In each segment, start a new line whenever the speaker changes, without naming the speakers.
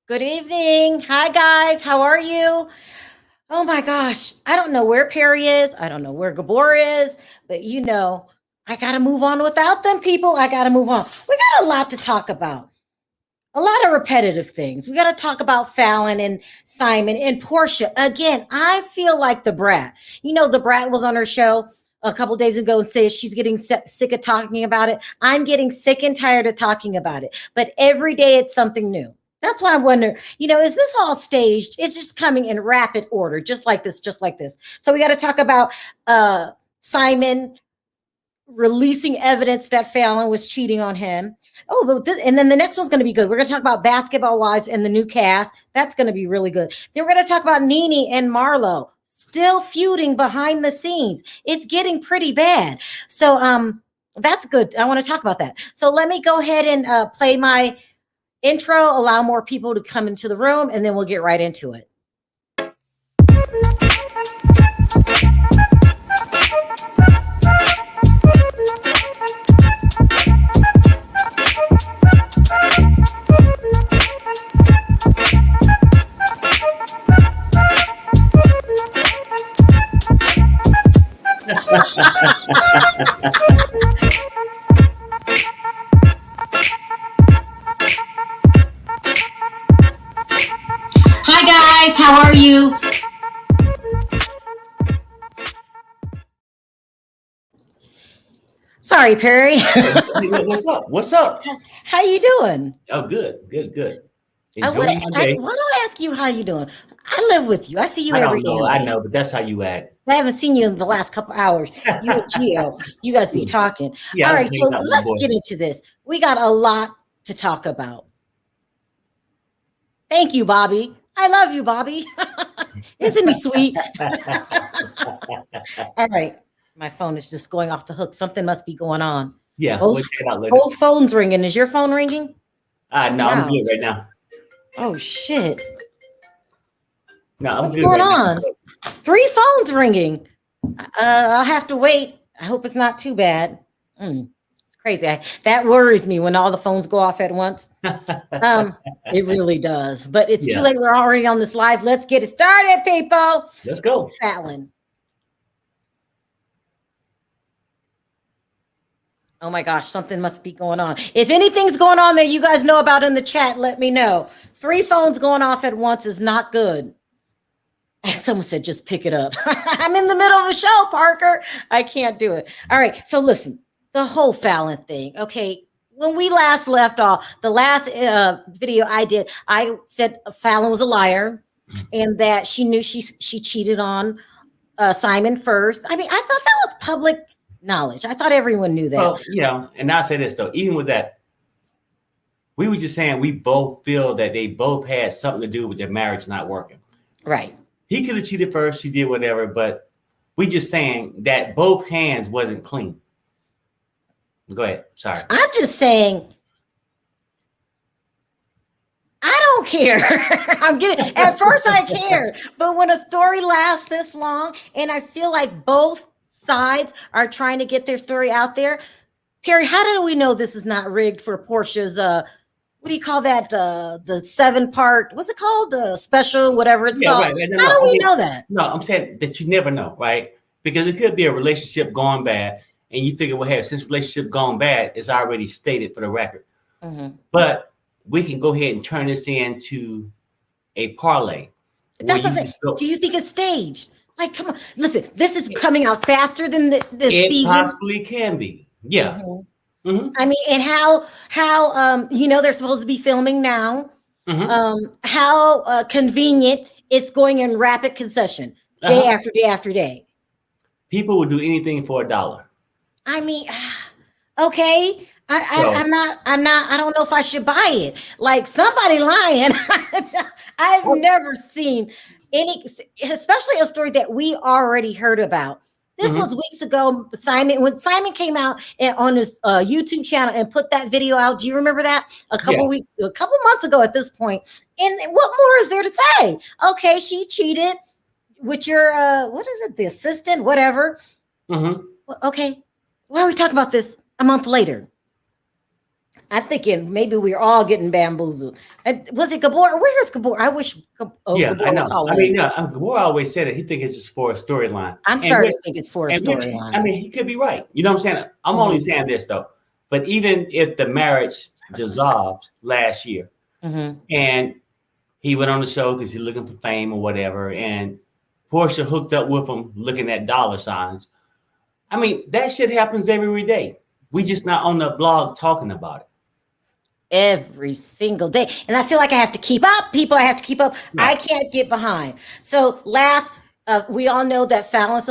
Good evening. Hi, guys. How are you? Oh my gosh. I don't know where Perry is. I don't know where Gabor is, but I got to move on without them, people. I got to move on. We got a lot to talk about, a lot of repetitive things. We got to talk about Falynn and Simon and Porsha. Again, I feel like the brat. The brat was on her show a couple days ago and says she's getting sick of talking about it. I'm getting sick and tired of talking about it. But every day it's something new. That's why I wonder, is this all staged? It's just coming in rapid order, just like this, just like this. So we got to talk about Simon releasing evidence that Falynn was cheating on him. And then the next one's going to be good. We're going to talk about Basketball Wives and the new cast. That's going to be really good. Then we're going to talk about Nene and Marlo still feuding behind the scenes. It's getting pretty bad. So that's good. I want to talk about that. So let me go ahead and play my intro, allow more people to come into the room, and then we'll get right into it. Hi guys, how are you? Sorry, Perry.
What's up?
How you doing?
Oh, good.
Why do I ask you how you doing? I live with you. I see you every day.
I know, but that's how you act.
I haven't seen you in the last couple hours. You and Gio, you guys be talking. All right, so let's get into this. We got a lot to talk about. Thank you, Bobby. I love you, Bobby. Isn't he sweet? All right. My phone is just going off the hook. Something must be going on.
Yeah.
Both phones ringing. Is your phone ringing?
No, wow. I'm good right now.
Oh, shit.
No,
what's going on? 3 phones ringing. I'll have to wait. I hope it's not too bad. It's crazy. That worries me when all the phones go off at once. It really does. But it's too late. We're already on this live. Let's get it started, people.
Let's go.
Falynn. Oh my gosh, something must be going on. If anything's going on that you guys know about in the chat, let me know. 3 phones going off at once is not good. And someone said, just pick it up. I'm in the middle of a show, Parker. I can't do it. All right. So listen, the whole Falynn thing. Okay. When we last left off, the last video I did, I said Falynn was a liar and that she knew she cheated on Simon first. I mean, I thought that was public knowledge. I thought everyone knew that.
Well, and I'll say this though, even with that, we were just saying we both feel that they both had something to do with their marriage not working.
Right.
He could have cheated first, she did whatever, but we just saying that both hands wasn't clean. Go ahead. Sorry.
I'm just saying, I don't care. At first I cared, but when a story lasts this long and I feel like both sides are trying to get their story out there, Perry, how do we know this is not rigged for Porsha's, what do you call that? The 7-part, what's it called? Special, whatever it's called. Right. How do we know that?
No, I'm saying that you never know, right? Because it could be a relationship gone bad, and you figure, well, hey, since relationship gone bad, it's already stated for the record. Mm-hmm. But we can go ahead and turn this into a parlay.
That's what I'm saying. Do you think it's staged? Like, come on. Listen, this is coming out faster than the season.
It possibly can be. Yeah.
Mm-hmm. Mm-hmm. I mean, and how they're supposed to be filming now. Mm-hmm. How convenient it's going in rapid succession, day after day after day.
People would do anything for $1. I
mean, okay. I don't know if I should buy it. Like somebody lying. I've never seen any, especially a story that we already heard about. This was weeks ago. When Simon came out on his YouTube channel and put that video out. Do you remember that? A couple months ago at this point. And what more is there to say? Okay, she cheated with your what is it? The assistant, whatever. Mm-hmm. Okay, why are we talking about this a month later? I'm thinking maybe we're all getting bamboozled. Was it Gabor? Where's Gabor? I wish
Yeah,
Gabor
I
would
know.
call
I
in.
mean, no, Gabor always said it. He think it's just for a storyline.
I'm starting to think it's for a storyline.
I mean, he could be right. You know what I'm saying? I'm only saying this though. But even if the marriage dissolved last year, and he went on the show because he's looking for fame or whatever, and Porsha hooked up with him looking at dollar signs. I mean, that shit happens every day. We just not on the blog talking about it.
Every single day. And I feel like I have to keep up, people. I have to keep up. Right. I can't get behind. So we all know that Falyn's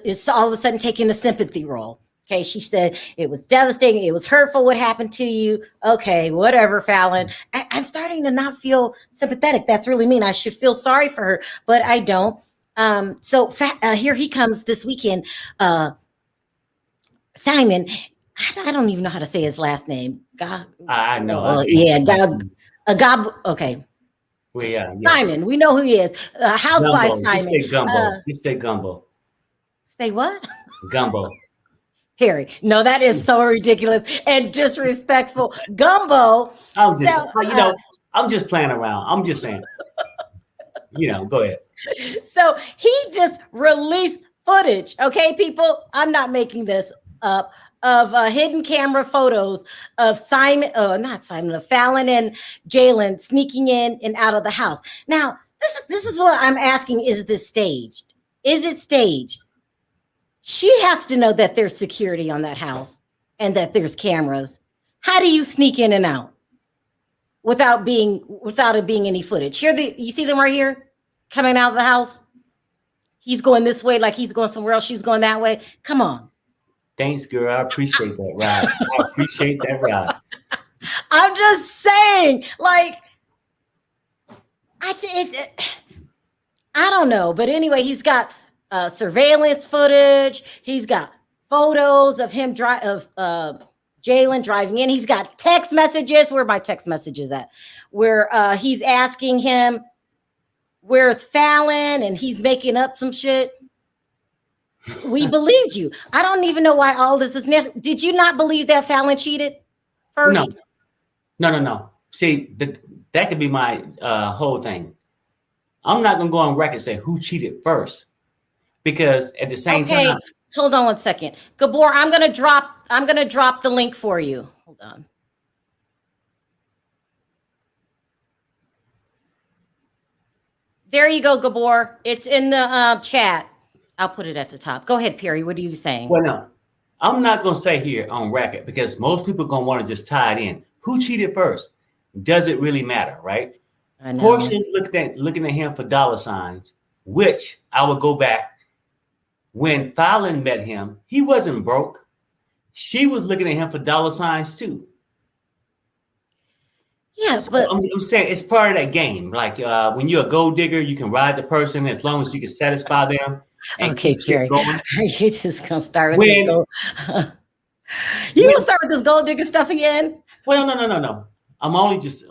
is all of a sudden taking a sympathy role. Okay, she said it was devastating. It was hurtful what happened to you. Okay, whatever, Falynn. I'm starting to not feel sympathetic. That's really mean. I should feel sorry for her, but I don't. So here he comes this weekend. Simon, I don't even know how to say his last name.
I know.
Okay.
Well, yeah.
Simon, we know who he is. Housewife Simon.
Just say Gumbo. Just say Gumbo.
Say what?
Gumbo.
Harry. No, that is so ridiculous and disrespectful. Gumbo.
I'm just playing around. I'm just saying. Go ahead.
So he just released footage. Okay, people, I'm not making this up. Of hidden camera photos of Falynn and Jaylon sneaking in and out of the house. Now, this is what I'm asking: is this staged? Is it staged? She has to know that there's security on that house and that there's cameras. How do you sneak in and out without it being any footage? You see them right here coming out of the house. He's going this way, like he's going somewhere else. She's going that way. Come on.
Thanks, girl. I appreciate that ride. I appreciate that ride.
I'm just saying, like, I don't know. But anyway, he's got surveillance footage. He's got photos of him Jaylon driving in. He's got text messages. Where are my text messages at? Where he's asking him, where's Falynn? And he's making up some shit. We believed you. I don't even know why all this is necessary. Did you not believe that Falynn cheated first?
No. See, that could be my whole thing. I'm not going to go on record and say who cheated first, because at the same time.
Hold on 1 second. Gabor, I'm going to drop the link for you. Hold on. There you go, Gabor. It's in the chat. I'll put it at the top. Go ahead, Perry. What are you saying?
Well, no, I'm not going to say here on record, because most people are going to want to just tie it in. Who cheated first? Does it really matter, right? Porsha is looking at him for dollar signs, which I would go back. When Falynn met him, he wasn't broke. She was looking at him for dollar signs too.
Yes, but
I'm saying it's part of that game. Like when you're a gold digger, you can ride the person as long as you can satisfy them.
Okay, Jerry, you just gonna start with this gonna start with this gold digger stuff again?
Well, no. I'm just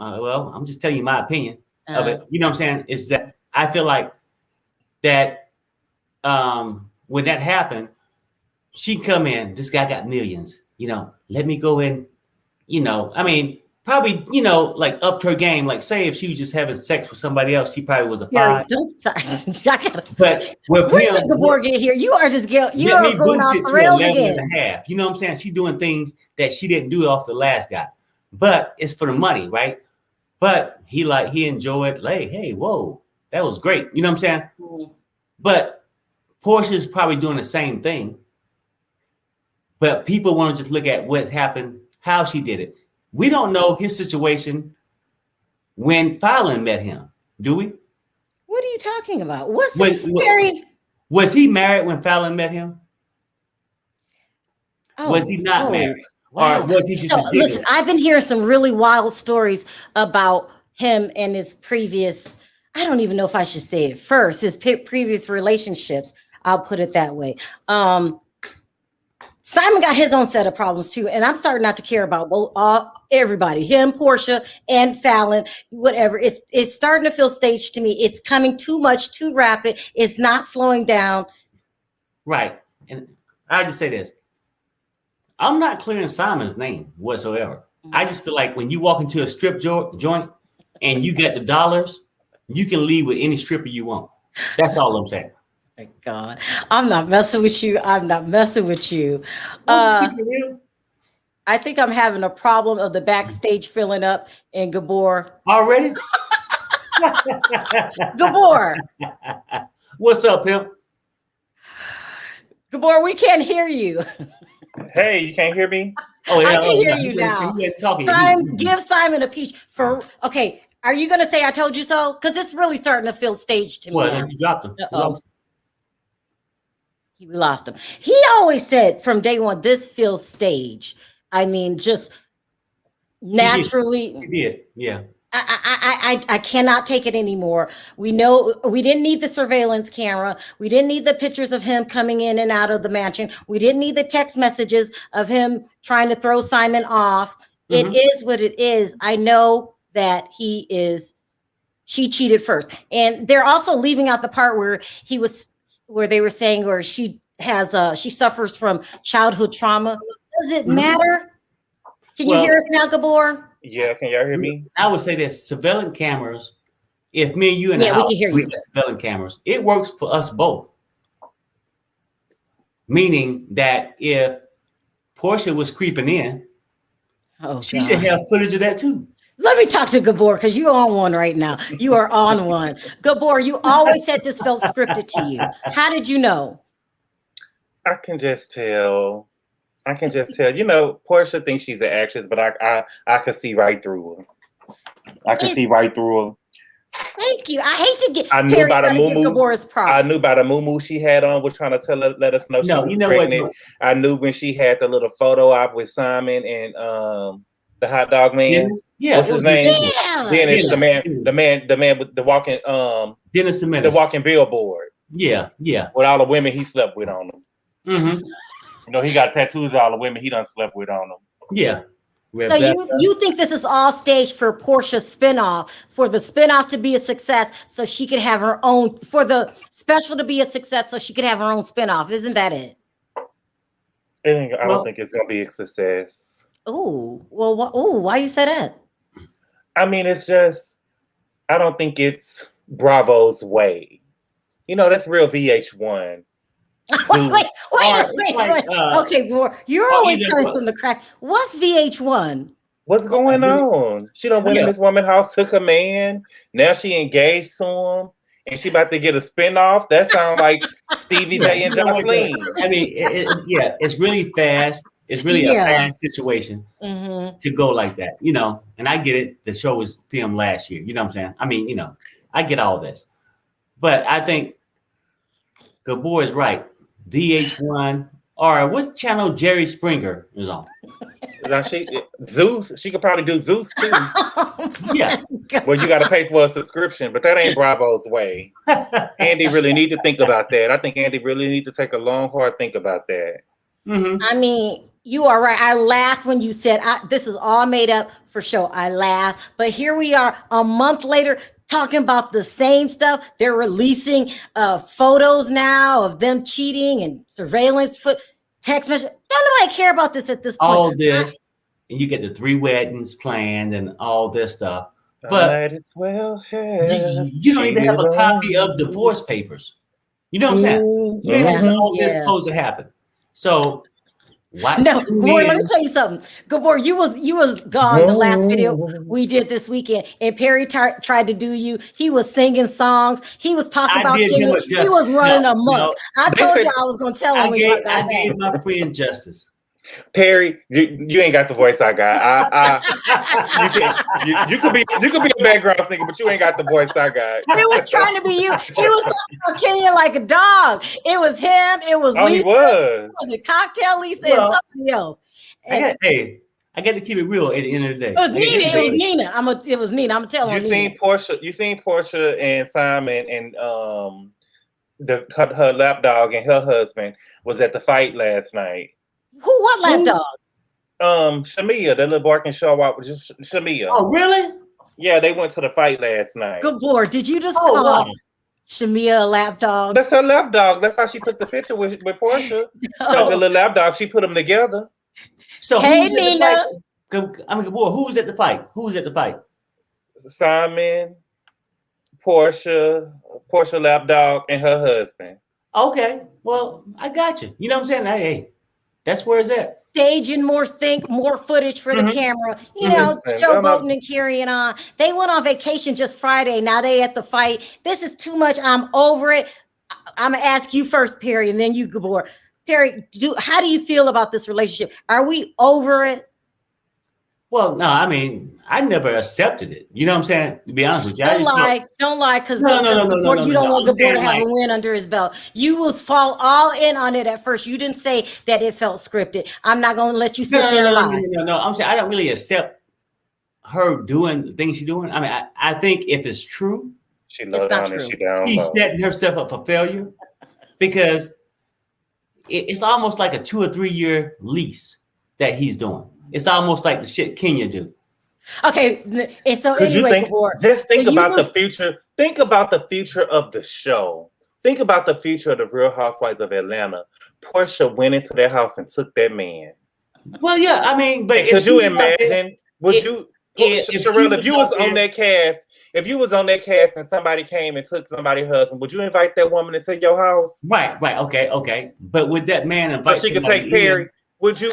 telling you my opinion of it. You know what I'm saying? Is that I feel like that when that happened, she come in. This guy got millions. Let me go in. I mean. Probably, like upped her game. Like, say if she was just having sex with somebody else, she probably was a 5.
Don't start.
But with
when did Gabor get here? You are just going off the rails again.
11.5. You know what I'm saying? She's doing things that she didn't do off the last guy. But it's for the money, right? But he enjoyed. Like, hey, whoa, that was great. You know what I'm saying? Mm-hmm. But Porsha's probably doing the same thing. But people want to just look at what happened, how she did it. We don't know his situation when Falynn met him, do we?
What are you talking about? Was
he married when Falynn met him? Was he not married? Wow. Or was he just
listen, I've been hearing some really wild stories about him and his previous, I don't even know if I should say it first, his previous relationships. I'll put it that way. Simon got his own set of problems too, and I'm starting not to care about everybody, him, Porsha, and Falynn, whatever. It's starting to feel staged to me. It's coming too much, too rapid. It's not slowing down.
Right, and I just say this: I'm not clearing Simon's name whatsoever. I just feel like when you walk into a strip joint and you get the dollars, you can leave with any stripper you want. That's all I'm saying.
My God, I'm not messing with you. I'm not messing with you.
I'm just keeping it real.
I think I'm having a problem of the backstage filling up in Gabor.
Already?
Gabor.
What's up, pimp?
Gabor, we can't hear you.
Hey, you can't hear me?
Oh, yeah, I can hear you now.
Talking.
Give Simon a peach for. Okay, are you gonna say I told you so? Because it's really starting to feel staged to me.
Well, you dropped him.
We lost him. He always said from day one, this feels staged. I mean, just naturally.
He did. Yeah.
I cannot take it anymore. We know we didn't need the surveillance camera. We didn't need the pictures of him coming in and out of the mansion. We didn't need the text messages of him trying to throw Simon off. Mm-hmm. It is what it is. I know that she cheated first. And they're also leaving out the part where they were saying, or she suffers from childhood trauma. Does it matter? Can you hear us now, Gabor?
Yeah, can y'all hear me?
I would say this: surveillance cameras. If me and you in the house,
we can hear you.
Surveillance cameras. It works for us both. Meaning that if Porsha was creeping in, she should have footage of that too.
Let me talk to Gabor because you're on one right now. You are on one. Gabor, you always said this felt scripted to you. How did you know?
I can just tell. You know, Porsha thinks she's an actress, but I can see right through her. I can see right through her.
Thank you. I hate to get.
I knew about a
muumuu.
I knew about a muumuu she had on. Was trying to let us know she was pregnant. What? I knew when she had the little photo op with Simon and the hot dog man.
Yeah,
what's his name? Dennis, the man with the walking
Dennis
the walking billboard.
Yeah.
With all the women he slept with on them.
Mm-hmm.
You know, he got tattoos of all the women he done slept with on them.
Yeah.
So you think this is all staged for Porsha's spinoff, for the spinoff to be a success, so she could have her own, for the special to be a success, so she could have her own spinoff. Isn't that it?
I don't think it's gonna be a success.
Oh, well, why you say that?
I mean, it's just, I don't think it's Bravo's way. You know, that's real VH1.
Wait. Okay, boy, you're always telling something to crack. What's VH1?
What's going on? She done went in this woman's house, took a man. Now she engaged to him, and she about to get a spinoff. That sounds like Stevie J and Jocelyn.
I mean, it's really fast. It's really a fast situation to go like that, you know. And I get it. The show was filmed last year. You know what I'm saying? I mean, you know, I get all this, but I think Gabor is right. VH1 or what channel Jerry Springer is on?
Now Zeus. She could probably do Zeus too.
Yeah.
Well, you got to pay for a subscription, but that ain't Bravo's way. Andy really need to think about that. I think Andy really need to take a long, hard think about that.
Mm-hmm.
I mean, you are right. I laughed when you said this is all made up for show. I laughed, but here we are a month later talking about the same stuff. They're releasing photos now of them cheating and surveillance text message. Don't nobody care about this at this point.
All this, and you get the 3 weddings planned and all this stuff. But you don't even have a copy of divorce papers. You know what I'm saying? All this supposed to happen. So why?
No, Gabor, let me tell you something. Gabor, you was gone the last video we did this weekend, and Perry tried to do you. He was singing songs. He was talking about Kenya. He was running amok. I told you I was going to tell him.
I gave my friend justice.
Perry, you ain't got the voice I got. You could be a background singer, but you ain't got the voice I got.
He was trying to be you. He was talking about Kenya like a dog. It was him. It was Lisa.
He was.
It was a cocktail Lisa and somebody else. And
I got to keep it real at the end of the day.
It was Nina. It was Nina. I'm telling you.
You seen Porsha and Simon and her lapdog and her husband was at the fight last night.
What lapdog?
Shamia, the little barking show out with Shamia.
Oh, really?
Yeah, they went to the fight last night.
Good Lord, did you just call Shamia a lapdog?
That's her lapdog. That's how she took the picture with Porsha. The little lapdog, she put them together.
So
hey, Nina.
I mean, boy, who was at the fight? Who was at the fight?
Simon, Porsha Lapdog, and her husband.
Okay, well, I got you. You know what I'm saying? Hey, that's where it's at.
Staging more footage for the camera, showboating and carrying on. They went on vacation just Friday. Now they at the fight. This is too much. I'm over it. I'm gonna ask you first, Perry, and then you, Gabor. Perry, how do you feel about this relationship? Are we over it?
Well, no, I mean, I never accepted it. You know what I'm saying? To be honest with you,
don't lie, because you don't want Gabor to have a win under his belt. You will fall all in on it at first. You didn't say that it felt scripted. I'm not going to let you sit there and lie.
No. I'm saying I don't really accept her doing the things she's doing. I mean, I think if it's true,
she's
setting herself up for failure because it's almost like a 2 or 3 year lease that he's doing. It's almost like the shit Kenya do.
Okay, and so anyway,
think about the future. Think about the future of the show. Think about the future of the Real Housewives of Atlanta. Porsha went into their house and took that man.
Well, yeah, I mean, but
could you imagine? Sharrell, if you was on that cast, and somebody came and took somebody's husband, would you invite that woman into your house?
Right, okay. But would that man invite?
So she could take Perry. Would you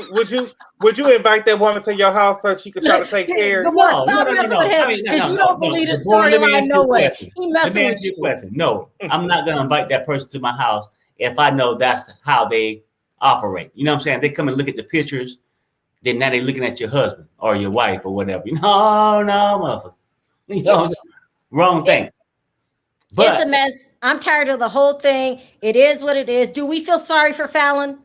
invite that woman to your house so she could try to take Perry?
Stop messing with him because you don't believe the storyline. No way. He messing with you.
No, I'm not gonna invite that person to my house if I know that's how they operate. You know what I'm saying? They come and look at the pictures, then now they're looking at your husband or your wife or whatever. No, motherfucker. You know, wrong thing.
But it's a mess. I'm tired of the whole thing. It is what it is. Do we feel sorry for Falynn?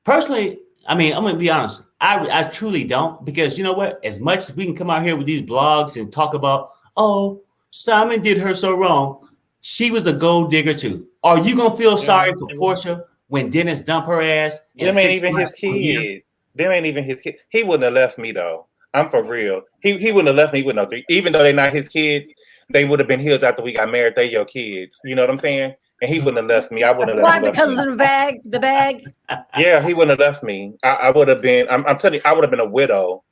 Personally, I mean, I'm going to be honest. I truly don't, because you know what? As much as we can come out here with these blogs and talk about, oh, Simon did her so wrong, she was a gold digger too. Are you going to feel sorry for Porsha when Dennis dumped her ass?
Them ain't even his kids. Them ain't even his kids. He wouldn't have left me though. I'm for real. He wouldn't have left me with no three. Even though they're not his kids, they would have been his after we got married. They your kids. You know what I'm saying? And he wouldn't have left me. I wouldn't have left him.
Why? Because of the bag? The bag?
Yeah, he wouldn't have left me. I would have been, I'm telling you, I would have been a widow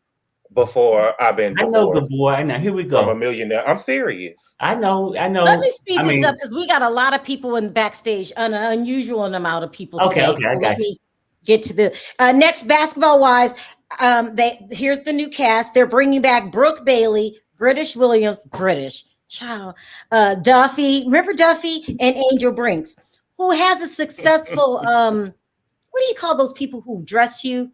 before I've been divorced.
I know the boy. I know. Here we go.
I'm a millionaire. I'm serious.
I know.
Let me speed this up because we got a lot of people in backstage, an unusual amount of people today.
Okay, I got you.
Get to the next basketball-wise. Here's the new cast. They're bringing back Brooke Bailey, British Williams, Child, Duffy, remember Duffy and Angel Brinks, who has a successful what do you call those people who dress you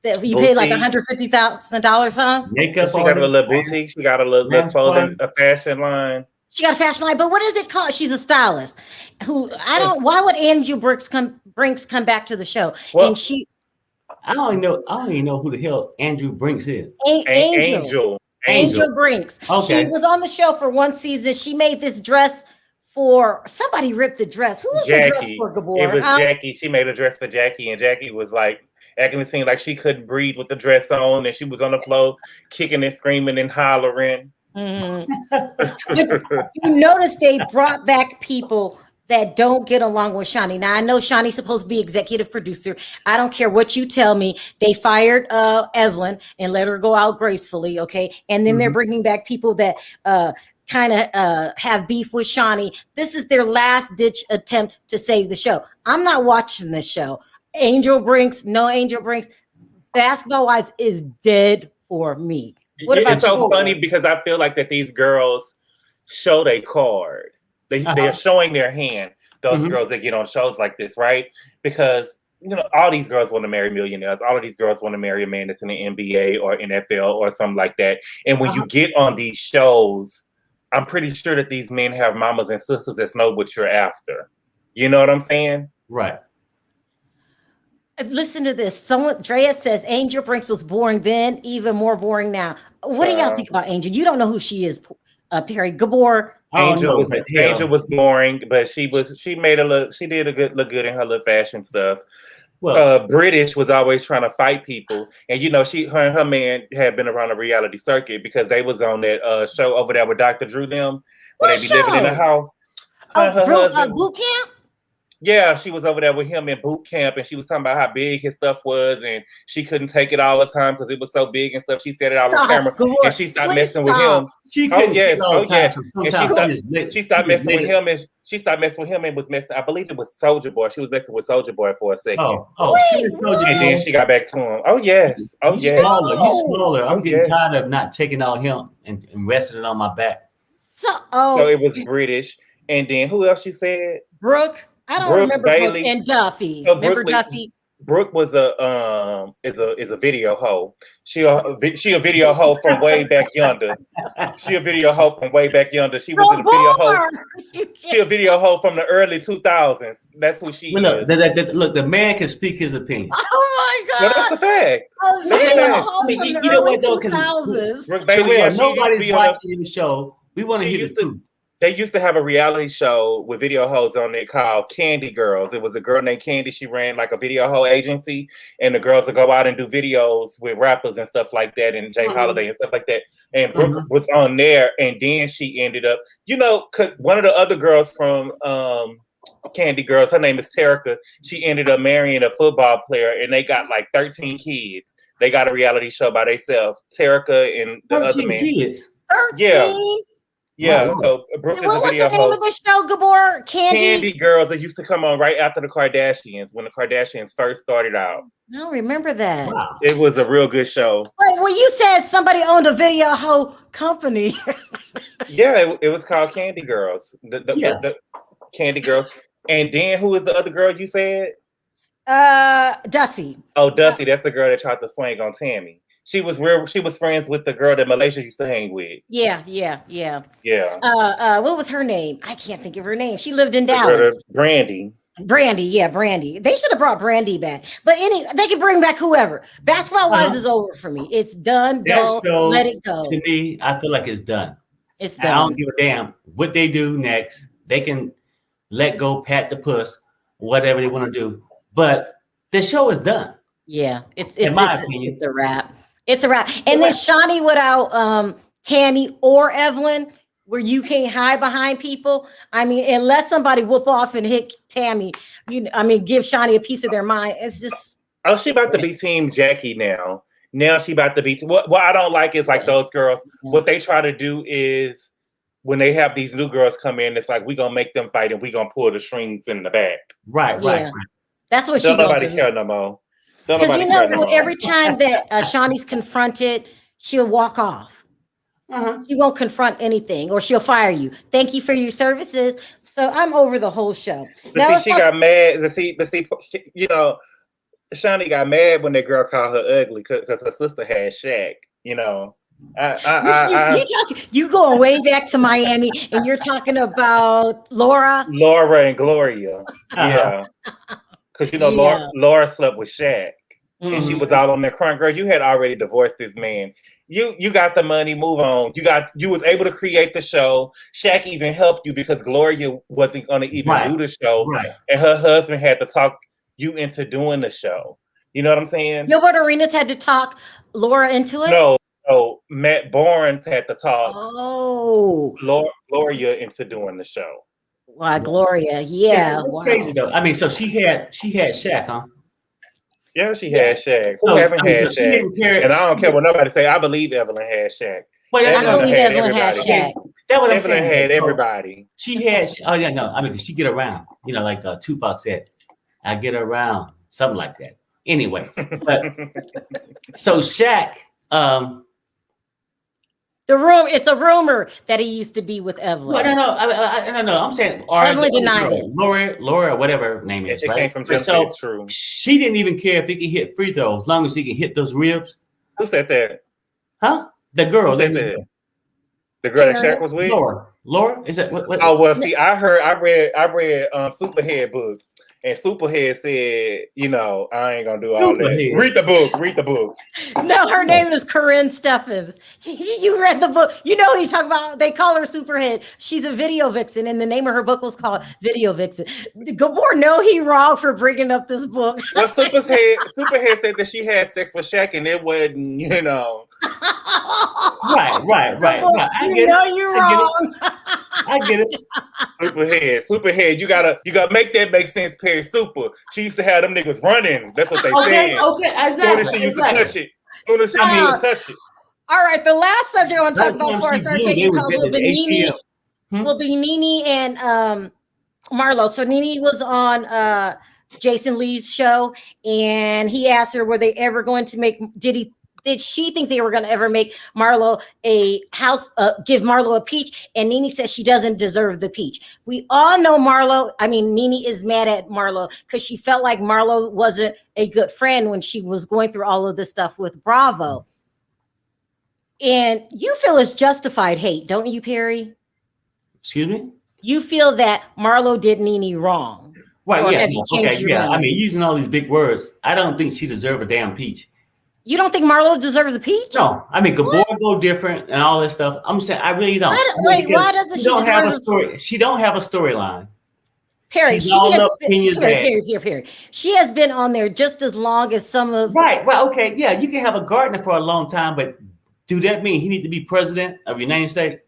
that you pay like $150,000, huh?
Makeup. She got a little boutique. She got a little clothing, a fashion line.
She got a fashion line, but what is it called? She's a stylist. Why would Angel Brinks come back to the show?
Well,
and
I don't even know who the hell Andrew Brinks is.
Angel Brinks. Okay. She was on the show for one season. She made this dress for somebody. Ripped the dress. Who was the dress for, Gabor?
It was Jackie. She made a dress for Jackie, and Jackie was like acting it seemed like she couldn't breathe with the dress on, and she was on the floor kicking and screaming and hollering.
Mm-hmm. You notice they brought back people that don't get along with Shani. Now, I know Shani's supposed to be executive producer. I don't care what you tell me. They fired Evelyn and let her go out gracefully, okay? And then they're bringing back people that kind of have beef with Shani. This is their last-ditch attempt to save the show. I'm not watching this show. Angel Brinks, no Angel Brinks. Basketball-wise is dead for me.
It's so funny because I feel like that these girls show their card. They're showing their hand, those girls that get on shows like this, right? Because, all these girls want to marry millionaires. All of these girls want to marry a man that's in the NBA or NFL or something like that. And when you get on these shows, I'm pretty sure that these men have mamas and sisters that know what you're after. You know what I'm saying?
Right.
Listen to this. Drea says Angel Brinks was boring then, even more boring now. What do y'all think about Angel? You don't know who she is, Perry. Gabor.
Angel was boring, but she did look good in her little fashion stuff. Well, British was always trying to fight people, and her and her man had been around the reality circuit because they was on that show over there with Dr. Drew them, where they be living in a house.
Boot camp.
Yeah, she was over there with him in boot camp, and she was talking about how big his stuff was, and she couldn't take it all the time because it was so big and stuff. She said it all on camera, and she stopped messing with him.
She couldn't
yes,
all the time, so
and she stopped messing with him, and she stopped messing with him and was messing. I believe it was Soulja Boy. She was messing with Soulja Boy for a second. And then she got back to him. Oh yes, oh yes.
You smaller. I'm getting tired of not taking all him and resting it on my back.
So it was British, and then who else you said?
Brooke. I don't remember Bailey. Brooke and Duffy. So remember Duffy?
Brooke was is a video hoe. She a video hoe from way back yonder. She a video hoe from way back yonder. She was a video hoe. She a video hoe from the early 2000s. That's who she is.
Look, the man can speak his opinion.
Oh my God!
No, that's the fact.
You know what though? Because nobody's watching the show. We want to hear the truth.
They used to have a reality show with video hoes on it called Candy Girls. It was a girl named Candy. She ran like a video hoe agency, and the girls would go out and do videos with rappers and stuff like that, and Jay Holiday and stuff like that. And Brooke was on there, and then she ended up, because one of the other girls from Candy Girls, her name is Terica. She ended up marrying a football player, and they got like 13 kids. They got a reality show by themselves. Terica and the other man.
Kids.
13?
Yeah, so Brooke is a video host. What was the name
of the show, Gabor?
Candy Girls. It used to come on right after the Kardashians, when the Kardashians first started out.
I don't remember that.
Wow.
It was a real good show.
Wait, well, you said somebody owned a video hoe company.
Yeah, it was called Candy Girls. The Candy Girls. And then who was the other girl you said?
Duffy.
Oh, Duffy. That's the girl that tried to swing on Tammy. She was friends with the girl that Malaysia used to hang with.
Yeah. What was her name? I can't think of her name. She lived in
Dallas. Brandy.
Brandy. They should have brought Brandy back. But they can bring back whoever. Basketball Wives is over for me. It's done. Let it go.
To me, I feel like it's done.
It's done.
I don't give a damn what they do next. They can let go, pat the puss, whatever they want to do. But the show is done.
Yeah, it's
my opinion.
It's a wrap. It's a wrap. And then Shani without Tammy or Evelyn, where you can't hide behind people. I mean, unless somebody whoop off and hit Tammy, give Shani a piece of their mind. It's just.
Oh, she about to be Team Jackie now. Now she about to be. What I don't like is like those girls. What they try to do is when they have these new girls come in, it's like we gonna make them fight and we gonna pull the strings in the back.
Right.
That's what she.
Nobody care no more.
Because every time that Shawnee's confronted, she'll walk off. She won't confront anything, or she'll fire you. Thank you for your services. So I'm over the whole show.
But she got mad. Shawnee got mad when that girl called her ugly because her sister had Shaq.
You going way back to Miami, and you're talking about Laura
and Gloria. Yeah. Because Laura slept with Shaq, and she was all on there crying. Girl, you had already divorced this man. You got the money. Move on. You was able to create the show. Shaq even helped you because Gloria wasn't going to even do the show, and her husband had to talk you into doing the show. You know what I'm saying?
Gilbert Arenas had to talk Laura into it.
No, Matt Barnes had to talk. Gloria into doing the show.
Wow, Gloria, yeah.
Wow. Crazy though. I mean, so she had Shaq, huh?
Yeah, she had Shaq. Who haven't had Shaq? And I don't care what nobody say. I believe Evelyn had Shaq.
Wait, I believe Evelyn had Shaq.
That's what I'm
Evelyn
saying.
had everybody.
She had. Oh yeah, no. I mean, she get around. Like Tupac said, "I get around," something like that. Anyway, but so Shaq.
It's a rumor that he used to be with Evelyn.
No. I'm saying
Evelyn denied it.
Laura, whatever her name is.
It came from
so
it's true.
She didn't even care if he could hit free throws, as long as he can hit those ribs.
Who said that?
Huh? The girl.
Who said that? The girl that Shaq was with.
Laura, is that what?
Oh well, see, I read Superhead books. And Superhead said, I ain't gonna do all that. Read the book.
No, her name is Corinne Steffens. You read the book. You talk about, they call her Superhead. She's a video vixen, and the name of her book was called Video Vixen. Gabor, no, he wrong for bringing up this book.
Well, Superhead said that she had sex with Shaq, and it wasn't,
Right.
You're wrong.
I get it.
Superhead. You gotta make that make sense, Perry. Super. She used to have them niggas running. That's what they said.
Okay, exactly.
Soon as she used to touch it.
All right, the last subject I want to talk about before I start taking calls will be Nene. Will be Nene and Marlo. So Nene was on Jason Lee's show, and he asked her, were they ever going to make? Did she think they were going to ever make Marlo a house, give Marlo a peach? And Nene says she doesn't deserve the peach. We all know Nene is mad at Marlo because she felt like Marlo wasn't a good friend when she was going through all of this stuff with Bravo. And you feel it's justified hate, don't you, Perry?
Excuse me?
You feel that Marlo did Nene wrong.
Right, yeah. Okay, yeah. I mean, using all these big words, I don't think she deserves a damn peach.
You don't think Marlo deserves a peach?
No. I mean, Gabor go different and all this stuff. I'm saying I really don't.
Why doesn't she
don't have a story? She don't have a storyline.
Perry, Perry. She has been on there just as long as some of
Right. Well, okay, yeah, you can have a gardener for a long time, but do that mean he needs to be president of the United States?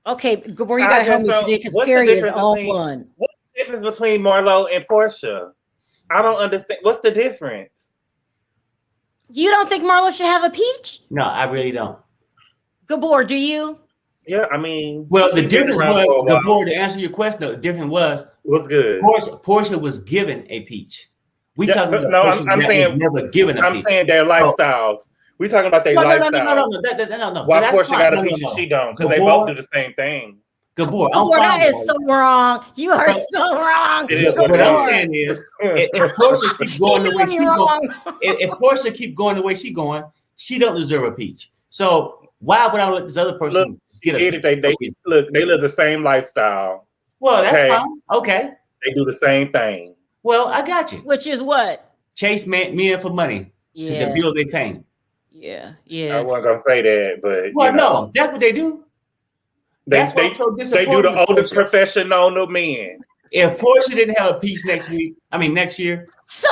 Okay, Gabor, you gotta help me today because Perry is on one.
What's the difference between Marlo and Porsha? I don't understand. What's the difference?
You don't think Marlo should have a peach?
No, I really don't.
Gabor, do you?
Yeah, I mean,
well, the difference was Gabor. To answer your question, the difference was
what's good.
Porsha was given a peach. We talking about
I'm saying
was never given a peach.
I'm saying their lifestyles. We talking about their lifestyles.
No.
Why Porsha got a peach and she don't? Because they both do the same thing.
Gabor,
that is so wrong. You are so wrong.
It is.
What I'm saying is, if Porsha keep going the way she's going, if Porsha keep going the way she's going, she don't deserve a peach. So why would I let this other person get a peach?
They live the same lifestyle.
Well, that's fine. Okay.
They do the same thing.
Well, I got you.
Which is what?
Chase men for money to build their fame.
Yeah.
I wasn't gonna say that, but
no, that's what they do.
They do the oldest profession on the men.
If Porsha didn't have a peach next year,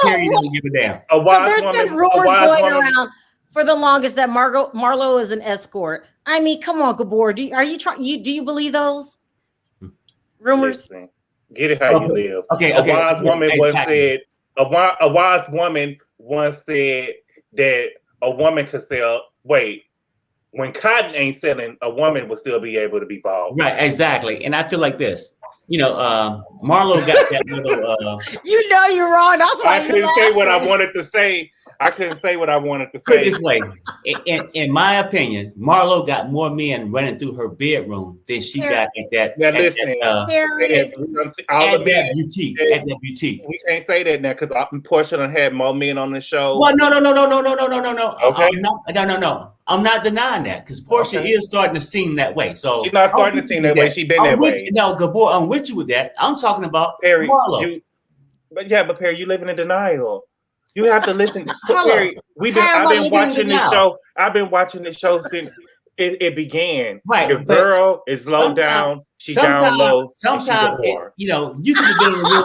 Perry doesn't give a damn.
There's been rumors going around for the longest that Marlo is an escort. I mean, come on, Gabor. Do you believe those rumors?
Listen, get it how you live.
Okay.
A wise woman once said that a woman could sell. When cotton ain't selling, a woman will still be able to be bald.
Right, exactly. And I feel like this. Marlo got that little.
You know you're wrong. That's why
I couldn't say what I wanted to say. Put it
this way. In my opinion, Marlo got more men running through her bedroom than she got at that.
Now listen,
at that boutique.
We can't say that now because Porsha done had more men on the show.
Well, no.
Okay.
No. I'm not denying that because Porsha is starting to seem that way. So
she's not starting to seem that way. She's been that way.
No, Gabor, I'm with you with that. I'm talking about
Perry,
Marlo.
But Perry, you living in denial. You have to listen. Perry, I've been watching this show. I've been watching this show since it began.
Right.
The girl is low down. She's down low.
Sometimes you could have been in the room.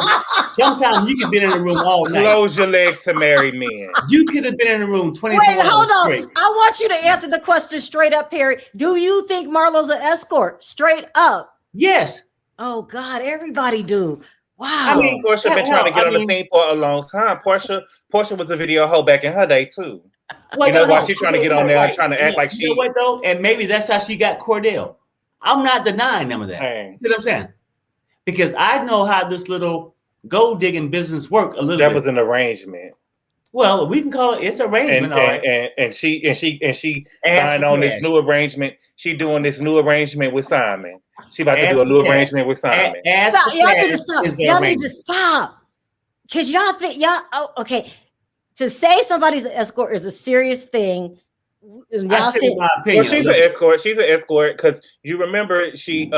Sometimes you could have been in the room all night.
Close your legs to marry men.
You could have been in the room 24 hours.
Wait, hold on.
Straight.
I want you to answer the question straight up, Perry. Do you think Marlo's an escort? Straight up.
Yes.
Oh God, everybody do. Wow.
I mean, Porsha been trying to get on the scene for a long time. Porsha was a video hoe back in her day too. Why she's trying to get on there, trying to act like she.
You know what though? And maybe that's how she got Cordell. I'm not denying them of that.
Hey.
See what I'm saying? Because I know how this little gold digging business work a little bit.
That was an arrangement.
Well, we can call it arrangement.
And she signed on this new arrangement. She doing this new arrangement with Simon. She about to do a new arrangement with Simon.
Y'all need to stop. Y'all need to stop. Because y'all think okay. To say somebody's an escort is a serious thing.
Y'all say my opinion.
Well, she's an escort. She's an escort because you remember she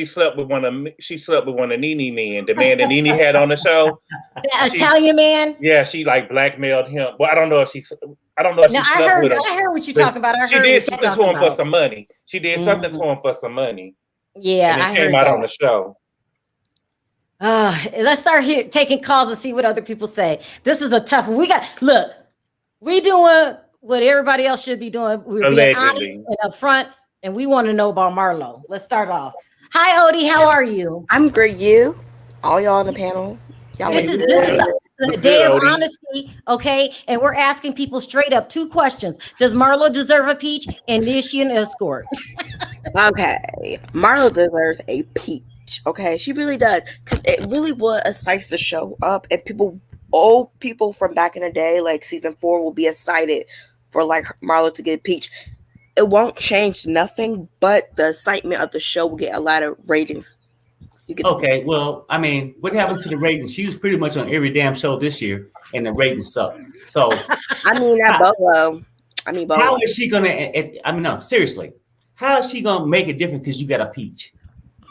slept with one of Nene men, the man that Nene had on the show.
The Italian man?
Yeah, she like blackmailed him. Well, I don't know if she slept with him.
I heard what you're talking about.
She did something to him for some money.
Yeah,
and it came out on the show.
Let's start here taking calls and see what other people say. This is a tough one. We doing what everybody else should be doing. We're being honest and upfront. And we want to know about Marlo. Let's start off. Hi, Odie. How are you?
I'm great. You, all y'all on the panel. Y'all
This is the day of honesty, okay? And we're asking people straight up 2 questions. Does Marlo deserve a peach? And is she an escort?
Okay. Marlo deserves a peach. Okay, she really does, because it really would excite the show up, and old people from back in the day, like season 4, will be excited for like Marlo to get a peach. It won't change nothing, but the excitement of the show will get a lot of ratings.
Okay, well, I mean, what happened to the ratings? She was pretty much on every damn show this year, and the ratings sucked. So,
I mean, Bolo.
How is she gonna? I mean, no, seriously, how is she gonna make it different because you got a peach?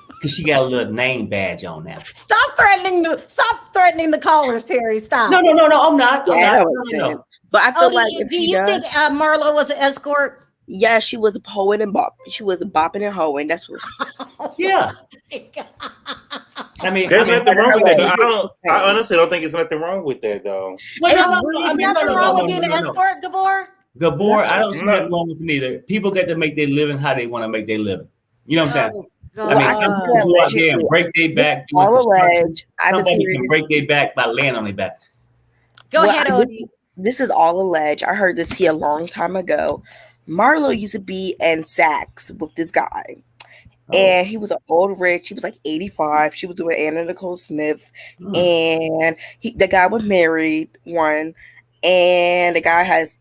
Because she got a little name badge on now.
Stop threatening the callers, Perry. Stop.
No, I'm not. No.
But I feel like
do you think Marlo was an escort?
Yeah, she was a poet and bop. She was bopping and hoeing. That's what.
Yeah.
There's nothing wrong with that. I honestly don't think there's nothing wrong with that, though.
There's nothing wrong with being an escort, Gabor.
Gabor, I don't see nothing wrong with it either. People get to make their living how they want to make their living. You know what I'm saying? I mean, some people go out there and break their back doing construction. Somebody can break their back by laying on their back.
Go ahead, Odie.
This is all alleged. I heard this here a long time ago. Marlo used to be in Saks with this guy. And he was an old rich. He was like 85. She was doing Anna Nicole Smith. And the guy was married, one. And the guy has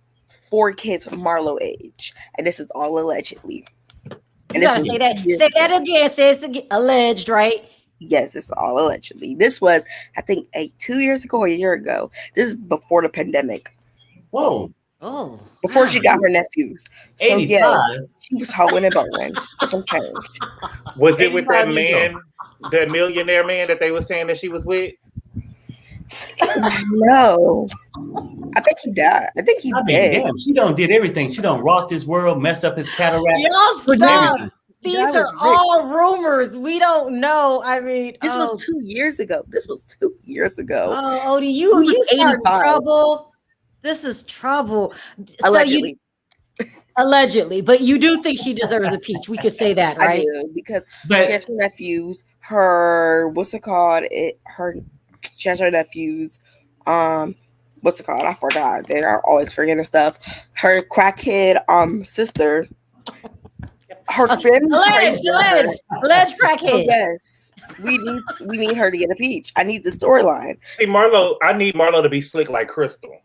4 kids from Marlo age. And this is all allegedly. And
you gotta say that. Say that again. Say it's alleged, right?
Yes, it's all allegedly. This was, I think, 2 years ago or a year ago. This is before the pandemic.
Whoa.
Oh.
Before she got her nephews. So
85.
yeah, she was hoeing and bowing for some change.
Was it with that man, that millionaire man that they were saying that she was with?
No. I think he died. I think he's dead.
Damn, she done did everything. She done rocked his world, messed up his cataract.
Y'all stop. These are all rumors. We don't know. I mean,
this was 2 years ago.
Oh, Odie, you starting trouble. This is trouble.
Allegedly.
Allegedly, but you do think she deserves a peach. We could say that, right?
I do, because she has her nephews. Her, what's it called? She has her nephews. What's it called? I forgot. They are always forgetting stuff. Her crackhead sister. Her family.
Alleged crackhead.
Oh, yes. We need her to get a peach. I need the storyline.
Hey, I need Marlo to be slick like Crystal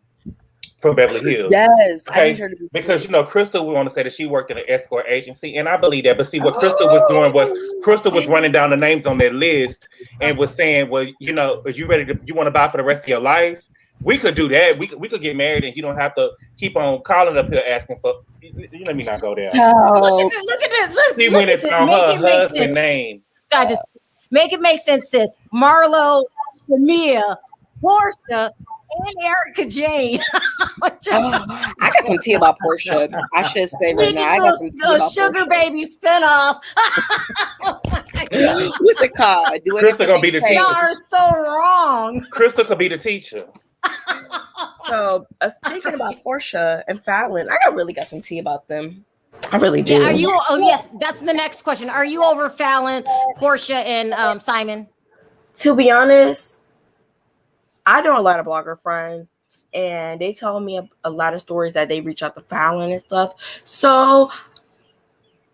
from Beverly Hills.
Yes.
Okay?
I need her to be
because Crystal, we want to say that she worked in an escort agency, and I believe that. But see, what Crystal was doing was Crystal was running down the names on their list and was saying, "Well, are you ready to? You want to buy for the rest of your life? We could do that. We could get married, and you don't have to keep on calling up here asking for. You let me not go there.
No. Look at it.
She went and found her husband's name.
God, just make it make sense. Sid. Marlo, Shamia, Porsha, and Erica Jane.
I got some tea about Porsha. I should say right now. I got some tea about
Sugar
Porsha.
Baby spinoff.
What's it called?
Crystal gonna be the teacher.
Y'all are so wrong.
Crystal could be the teacher.
So speaking about Porsha and Falynn, I really got some tea about them. I really do.
Yeah, are you? Oh yes, that's the next question. Are you over Falynn, Porsha, and Simon?
To be honest, I know a lot of blogger friends, and they tell me a lot of stories that they reach out to Falynn and stuff. So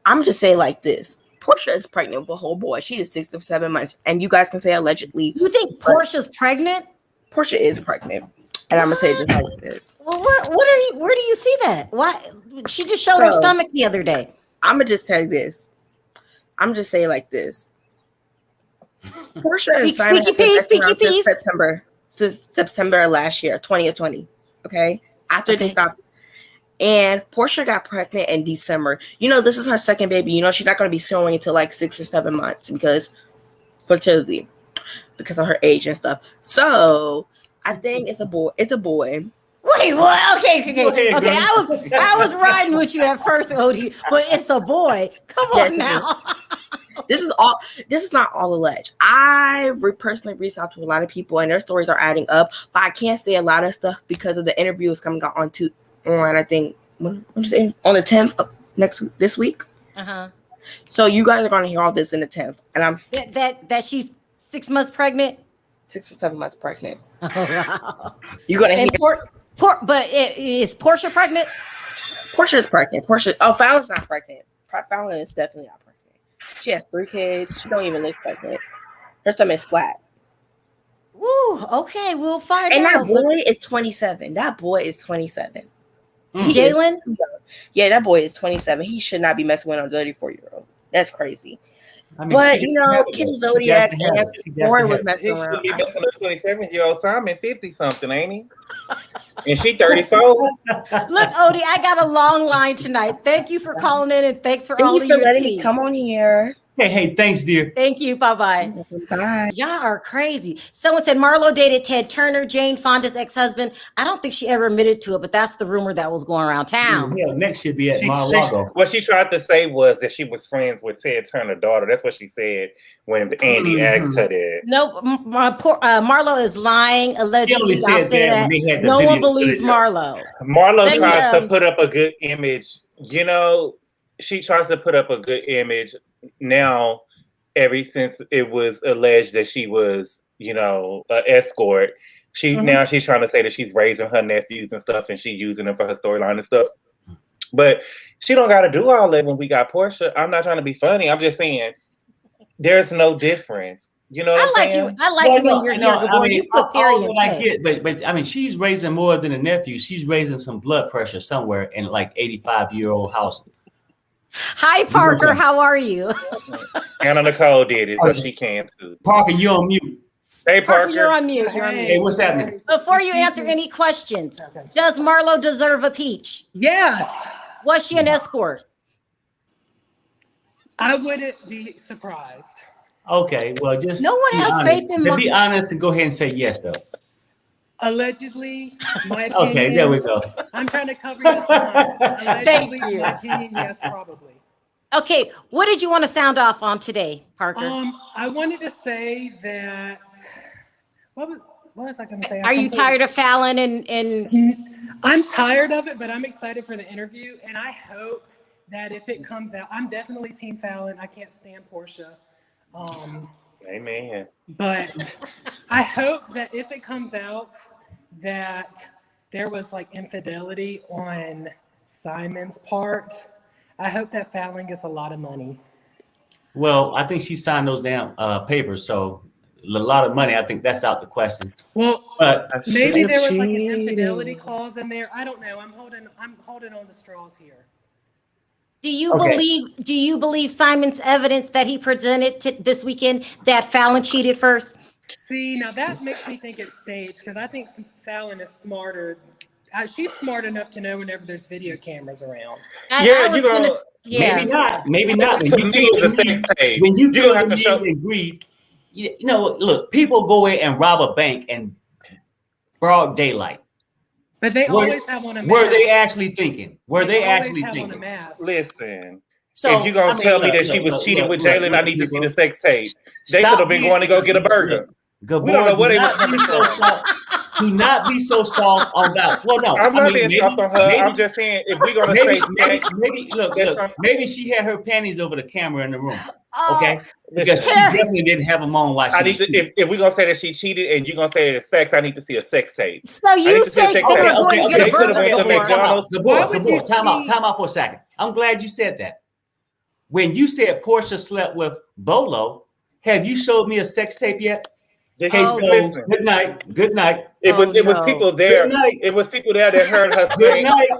I'm just saying like this. Porsha is pregnant with a whole boy. She is 6 to 7 months. And you guys can say allegedly.
You think Portia's pregnant?
Porsha is pregnant. And I'm going to say this like this.
Well, where do you see that? Why? She just showed her stomach the other day.
I'm going to just tell you this. I'm just saying like this. Porsha and Simon since September of last year, 2020. Okay? After they stopped. And Porsha got pregnant in December. This is her second baby. She's not going to be showing until like 6 or 7 months because fertility, because of her age and stuff. So I think it's a boy. It's a boy.
Wait, what? Okay. I was riding with you at first, Odie, but it's a boy. Come on now.
This is not all alleged. I personally reached out to a lot of people, and their stories are adding up. But I can't say a lot of stuff because of the interviews coming out on I think on the 10th this week. So you guys are going to hear all this in the 10th, and I'm
that she's 6 months pregnant,
6 or 7 months pregnant.
Oh, wow.
You're going to hear.
But is Porsha pregnant?
Porsha is pregnant. Fallon's not pregnant. Falynn is definitely not pregnant. She has 3 kids. She don't even look pregnant. Her stomach is flat.
Woo, okay, we'll find
out. And that boy is 27.
Jaylon?
Yeah, that boy is 27. He should not be messing with a 34-year-old. That's crazy. I mean, but Kim Zodiac and Warren was messing around.
He should be messing with a 27-year-old Simon 50-something, ain't he? And she 34.
Look, Odie, I got a long line tonight. Thank you for calling in, and thanks for all of your
letting me come on here.
Hey, thanks, dear.
Thank you. Bye-bye.
Bye.
Y'all are crazy. Someone said Marlo dated Ted Turner, Jane Fonda's ex-husband. I don't think she ever admitted to it, but that's the rumor that was going around town.
Yeah, next should be at Mar-a-Lago.
What she tried to say was that she was friends with Ted Turner's daughter. That's what she said when Andy asked her that.
No, Marlo is lying. Allegedly,
She only said that when they had the
no
video
one believes Marlo.
Marlo tries to put up a good image. You know, she tries to put up a good image now. Ever since it was alleged that she was, an escort, now she's trying to say that she's raising her nephews and stuff, and she's using them for her storyline and stuff. But she don't got to do all that when we got Porsha. I'm not trying to be funny. I'm just saying there's no difference. You know what I'm saying?
I like it when you're here. I mean, you put period.
I get, but I mean, she's raising more than a nephew. She's raising some blood pressure somewhere in like 85-year-old house.
Hi, Parker. How are you?
Anna Nicole did it, so she can too.
Parker, you're on mute.
Hey, Parker.
You're on mute.
Hey, what's happening?
Before you answer any questions, does Marlo deserve a peach?
Yes.
Was she an escort?
I wouldn't be surprised.
Okay, well, just
no one has faith in
Marlo. Be honest and go ahead and say yes, though.
Allegedly, my opinion.
Okay, there we go.
I'm trying to cover your lines. Allegedly, my opinion, yes, probably.
Okay, what did you want to sound off on today, Parker?
I wanted to say that. What was I going to say?
Are you tired of Falynn and?
I'm tired of it, but I'm excited for the interview, and I hope that if it comes out, I'm definitely Team Falynn. I can't stand Porsha.
Amen.
But I hope that if it comes out that there was like infidelity on Simon's part, I hope that Falynn gets a lot of money.
Well, I think she signed those damn papers, so a lot of money. I think that's out the question.
Well,
but
maybe there was like an infidelity clause in there. I don't know. I'm holding on to straws here.
Do you believe Simon's evidence that he presented this weekend that Falynn cheated first?
See, now that makes me think it's staged because I think Falynn is smarter. She's smart enough to know whenever there's video cameras around.
Maybe not. Maybe not. When you do have to show agree. Look, people go in and rob a bank in broad daylight.
But they always have on a mask.
Were they actually thinking?
Listen. So if you're going to tell me that she was cheating with Jaylon, I need to see the sex tape. They could have been going to go get a burger. We don't know where they were coming from.
Do not be so soft on that. Well, no.
I'm not being soft on her. I'm just saying, if we're going to say...
Maybe she had her panties over the camera in the room. Okay? Because she definitely didn't have them on while she
if we're going to say that she cheated and you're going to say that it's facts, I need to see a sex tape.
So you say they could have went to
McDonald's.
Time out for a second. I'm glad you said that. When you said Porsha slept with Bolo, have you showed me a sex tape yet? Case closed. Good night.
It was people there. It was people there that heard her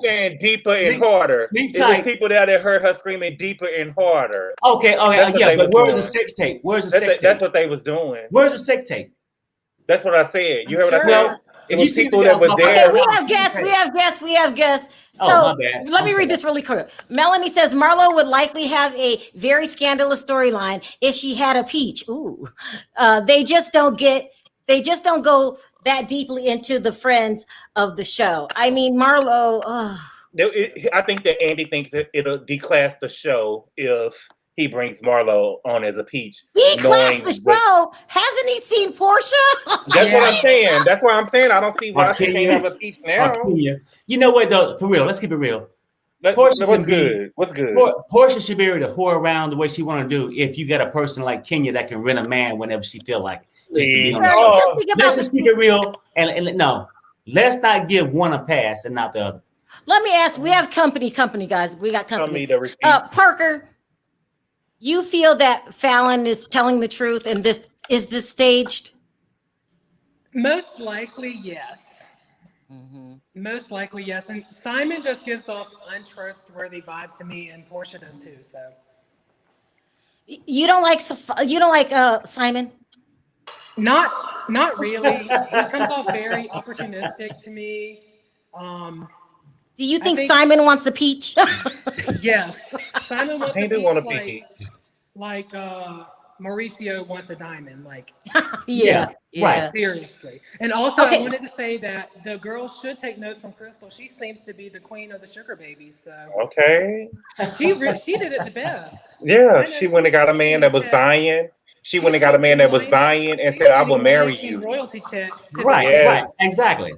saying deeper and harder. It was people there that heard her screaming deeper and harder.
Okay, but where's the sex tape?
That's what they was doing.
Where's the sex tape?
That's what I said. You heard what I said?
If you see
people that were there.
Okay, we have guests. So let me read this really quick. Melanie says Marlo would likely have a very scandalous storyline if she had a peach. Ooh, they just don't go that deeply into the friends of the show. I mean, Marlo.
I think that Andy thinks that it'll declass the show if he brings Marlo on as a peach.
Declass the show? Hasn't he seen Porsha?
That's what I'm saying. That's why I'm saying I don't see why she can't have a peach now.
You know what, though? For real, let's keep it real.
What's good? What's good?
Porsha should be able to whore around the way she want to do if you got a person like Kenya that can rent a man whenever she feel like it. Let's just keep it real and no, let's not give one a pass and not the other.
Let me ask. We have company, guys. We got company. Parker, you feel that Falynn is telling the truth, and this staged?
Most likely, yes. Mm-hmm. Most likely, yes. And Simon just gives off untrustworthy vibes to me, and Porsha does too. So
you don't like Simon?
Not really. He comes off very opportunistic to me.
Do you think Simon wants a peach?
Yes, Simon wants a peach. Like Mauricio wants a diamond. Like,
yeah,
right.
Seriously. And also, I wanted to say that the girls should take notes from Crystal. She seems to be the queen of the sugar babies. So she did it the best.
Yeah, she went and got a man that was buying. She went and got a man that was buying and said, "I will marry you."
Royalty checks.
Right. Exactly.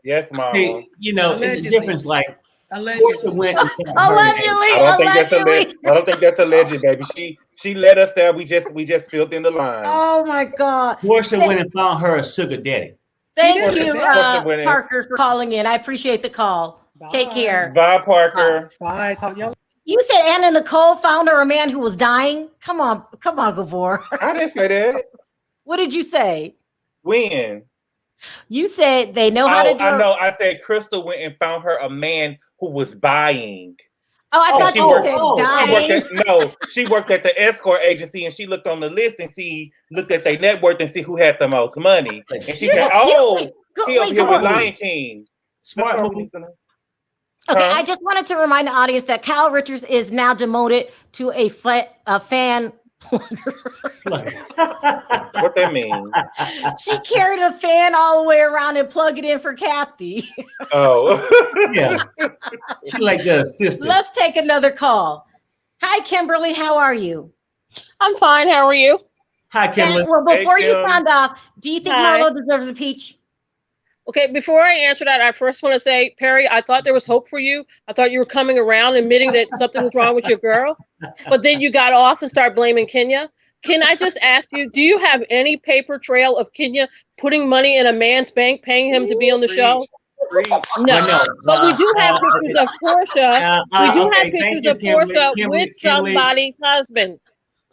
Yes, Mama.
Hey, it's a difference. Like
allegedly.
Allegedly.
I don't think that's alleged, baby. She let us there. We just filled in the line.
Oh my God.
Porsha went and found her a sugar daddy.
Thank you, Parker, for calling in. I appreciate the call. Bye. Take care.
Bye, Parker.
Bye. Talk to y'all.
You said Anna Nicole found her a man who was dying? Come on, Gabor.
I didn't say that.
What did you say?
When?
You said they know how to do it.
I know. I said Crystal went and found her a man who was buying.
Oh, I thought you said dying.
She worked at the escort agency and she looked on the list and looked at their net worth and see who had the most money. And she said, he over here with Lion King.
Smart movie.
Okay, I just wanted to remind the audience that Kyle Richards is now demoted to a fan plugger.
What that mean?
She carried a fan all the way around and plugged it in for Kathy.
Oh.
Yeah. She like the assistant.
Let's take another call. Hi, Kimberly. How are you?
I'm fine. How are you?
Hi, Kimberly.
Well, before you sound off, do you think Marlo deserves a peach?
Okay, before I answer that, I first want to say, Perry, I thought there was hope for you. I thought you were coming around admitting that something was wrong with your girl, but then you got off and started blaming Kenya. Can I just ask you, do you have any paper trail of Kenya putting money in a man's bank, paying him to be on the show? No, but we do have pictures of Porsha. We do have pictures of Porsha with somebody's husband.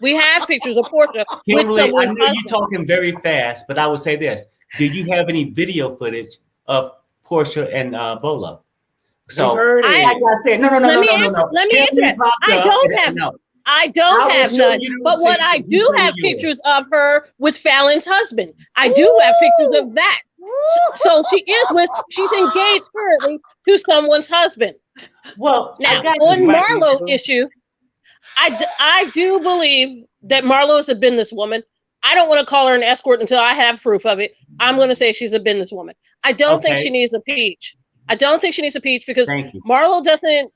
We have pictures of Porsha with someone's husband.
I know you're talking very fast, but I would say this. Do you have any video footage of Porsha and Bolo? So, like I said, no.
Let me answer that. I don't have none. But what I do have pictures of her with Falynn's husband. I do have pictures of that. So she's engaged currently to someone's husband.
Well,
now on Marlo's issue, I do believe that Marlo is a businesswoman. I don't want to call her an escort until I have proof of it. I'm going to say she's a businesswoman. I don't think she needs a peach. I don't think she needs a peach because Marlo doesn't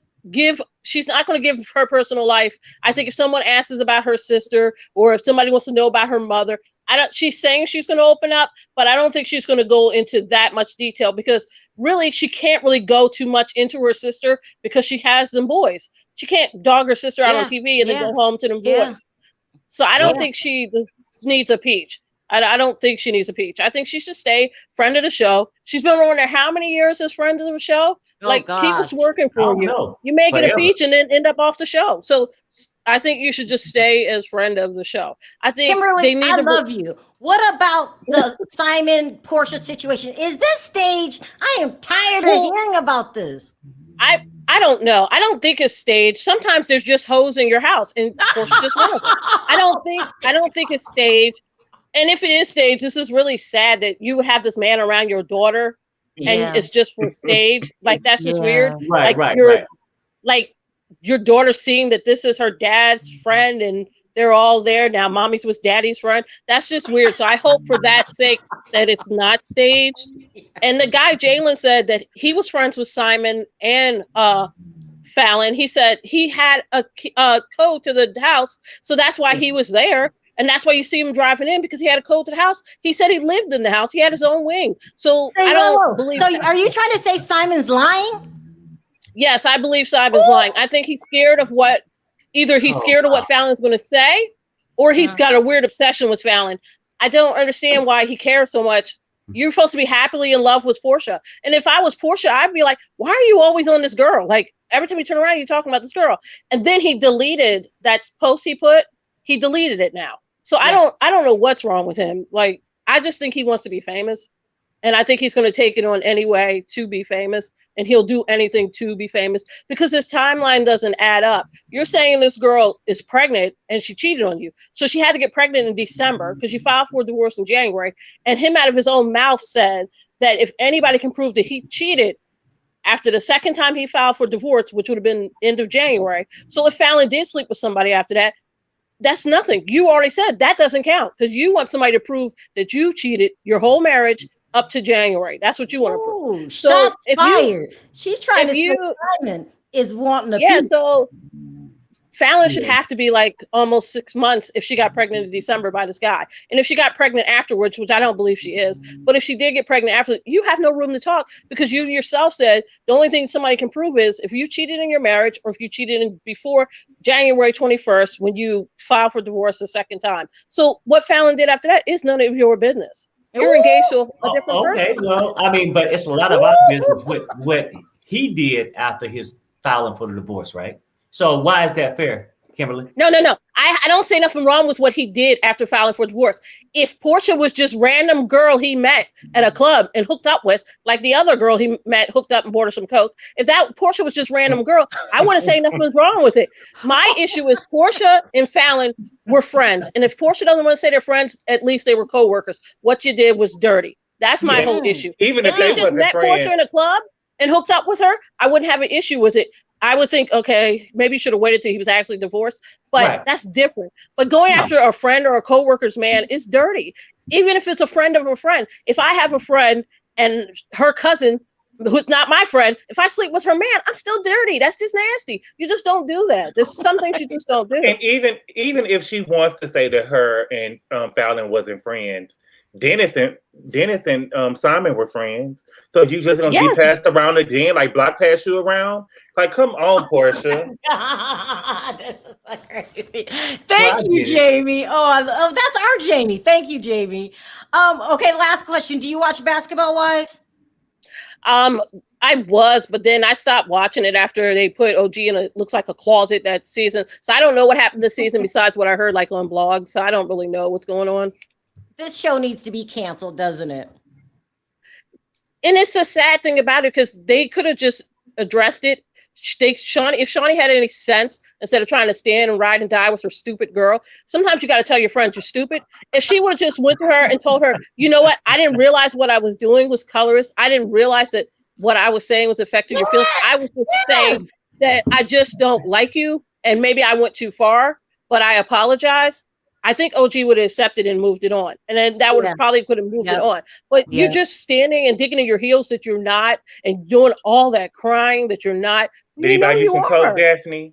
she's not going to give her personal life. I think if someone asks about her sister or if somebody wants to know about her mother, she's saying she's going to open up, but I don't think she's going to go into that much detail because really she can't really go too much into her sister because she has them boys. She can't dog her sister out on TV and then go home to them boys. So I don't think she needs a peach. I don't think she needs a peach. I think she should stay friend of the show. She's been on there how many years as friend of the show? Keep what's working for you. You may get a peach and then end up off the show. So I think you should just stay as friend of the show. I think
Kimberly, I love you. What about the Simon Porsha situation? Is this staged? I am tired of hearing about this.
I don't know. I don't think it's staged. Sometimes there's just hoes in your house, and Porsha just one of them. I don't think it's staged. And if it is staged, this is really sad that you would have this man around your daughter, and it's just for stage. Like that's just weird.
Right.
Like your daughter seeing that this is her dad's friend, and they're all there now. Mommy's with daddy's friend. That's just weird. So I hope for that sake that it's not staged. And the guy Jaylon said that he was friends with Simon and Falynn. He said he had a code to the house, so that's why he was there. And that's why you see him driving in because he had a code to the house. He said he lived in the house. He had his own wing. So I don't believe.
So are you trying to say Simon's lying?
Yes, I believe Simon's lying. I think he's scared of what Falyn's going to say, or he's got a weird obsession with Falynn. I don't understand why he cares so much. You're supposed to be happily in love with Porsha. And if I was Porsha, I'd be like, why are you always on this girl? Like, every time you turn around, you're talking about this girl. And then he deleted that post he deleted it now. So yeah. I don't know what's wrong with him. Like, I just think he wants to be famous. And I think he's going to take it on anyway to be famous. And he'll do anything to be famous because his timeline doesn't add up. You're saying this girl is pregnant and she cheated on you. So she had to get pregnant in December because she filed for divorce in January. And him out of his own mouth said that if anybody can prove that he cheated after the second time he filed for divorce, which would have been end of January. So if Falynn did sleep with somebody after that, that's nothing. You already said that doesn't count because you want somebody to prove that you cheated your whole marriage up to January. That's what you want to prove. So
shots fired. She's trying to say Simon is wanting to.
Yeah, so Falynn should have to be like almost 6 months if she got pregnant in December by this guy. And if she got pregnant afterwards, which I don't believe she is, but if she did get pregnant after, you have no room to talk because you yourself said the only thing somebody can prove is if you cheated in your marriage or if you cheated before January 21st when you filed for divorce the second time. So what Falynn did after that is none of your business. You're engaged to a different person.
Well, I mean, but it's a lot of our business what he did after his filing for the divorce, right? So why is that fair, Kimberly?
No. I don't say nothing wrong with what he did after filing for divorce. If Porsha was just random girl he met at a club and hooked up with, like the other girl he met, hooked up and bought her some coke, if that Porsha was just random girl, I wouldn't say nothing was wrong with it. My issue is Porsha and Falynn were friends. And if Porsha doesn't want to say they're friends, at least they were co-workers. What you did was dirty. That's my whole issue.
Even if they
just met Porsha in a club and hooked up with her, I wouldn't have an issue with it. I would think, okay, maybe you should have waited till he was actually divorced, but that's different. But going after a friend or a coworker's man is dirty. Even if it's a friend of a friend. If I have a friend and her cousin, who's not my friend, if I sleep with her man, I'm still dirty. That's just nasty. You just don't do that. There's some things you just don't do.
And even if she wants to say that her and Falynn wasn't friends, Dennis and Simon were friends. So you just gonna be passed around again, like block pass you around? Like, come on, Porsha.
This is so crazy. Thank you, Jamie. Oh, that's our Jamie. Thank you, Jamie. Okay, last question. Do you watch Basketball Wives?
I was, but then I stopped watching it after they put OG in it looks like a closet that season. So I don't know what happened this season besides what I heard like on blogs. So I don't really know what's going on.
This show needs to be canceled, doesn't it?
And it's the sad thing about it because they could have just addressed it. If Shawnee had any sense, instead of trying to stand and ride and die with her stupid girl, sometimes you got to tell your friends you're stupid. If she would have just went to her and told her, you know what, I didn't realize what I was doing was colorist. I didn't realize that what I was saying was affecting your feelings. I was just saying that I just don't like you, and maybe I went too far, but I apologize. I think OG would have accepted and moved it on. And then that would have probably could have moved it on. But you're just standing and digging in your heels that you're not and doing all that crying that you're not.
Did he buy you some coke, Daphne?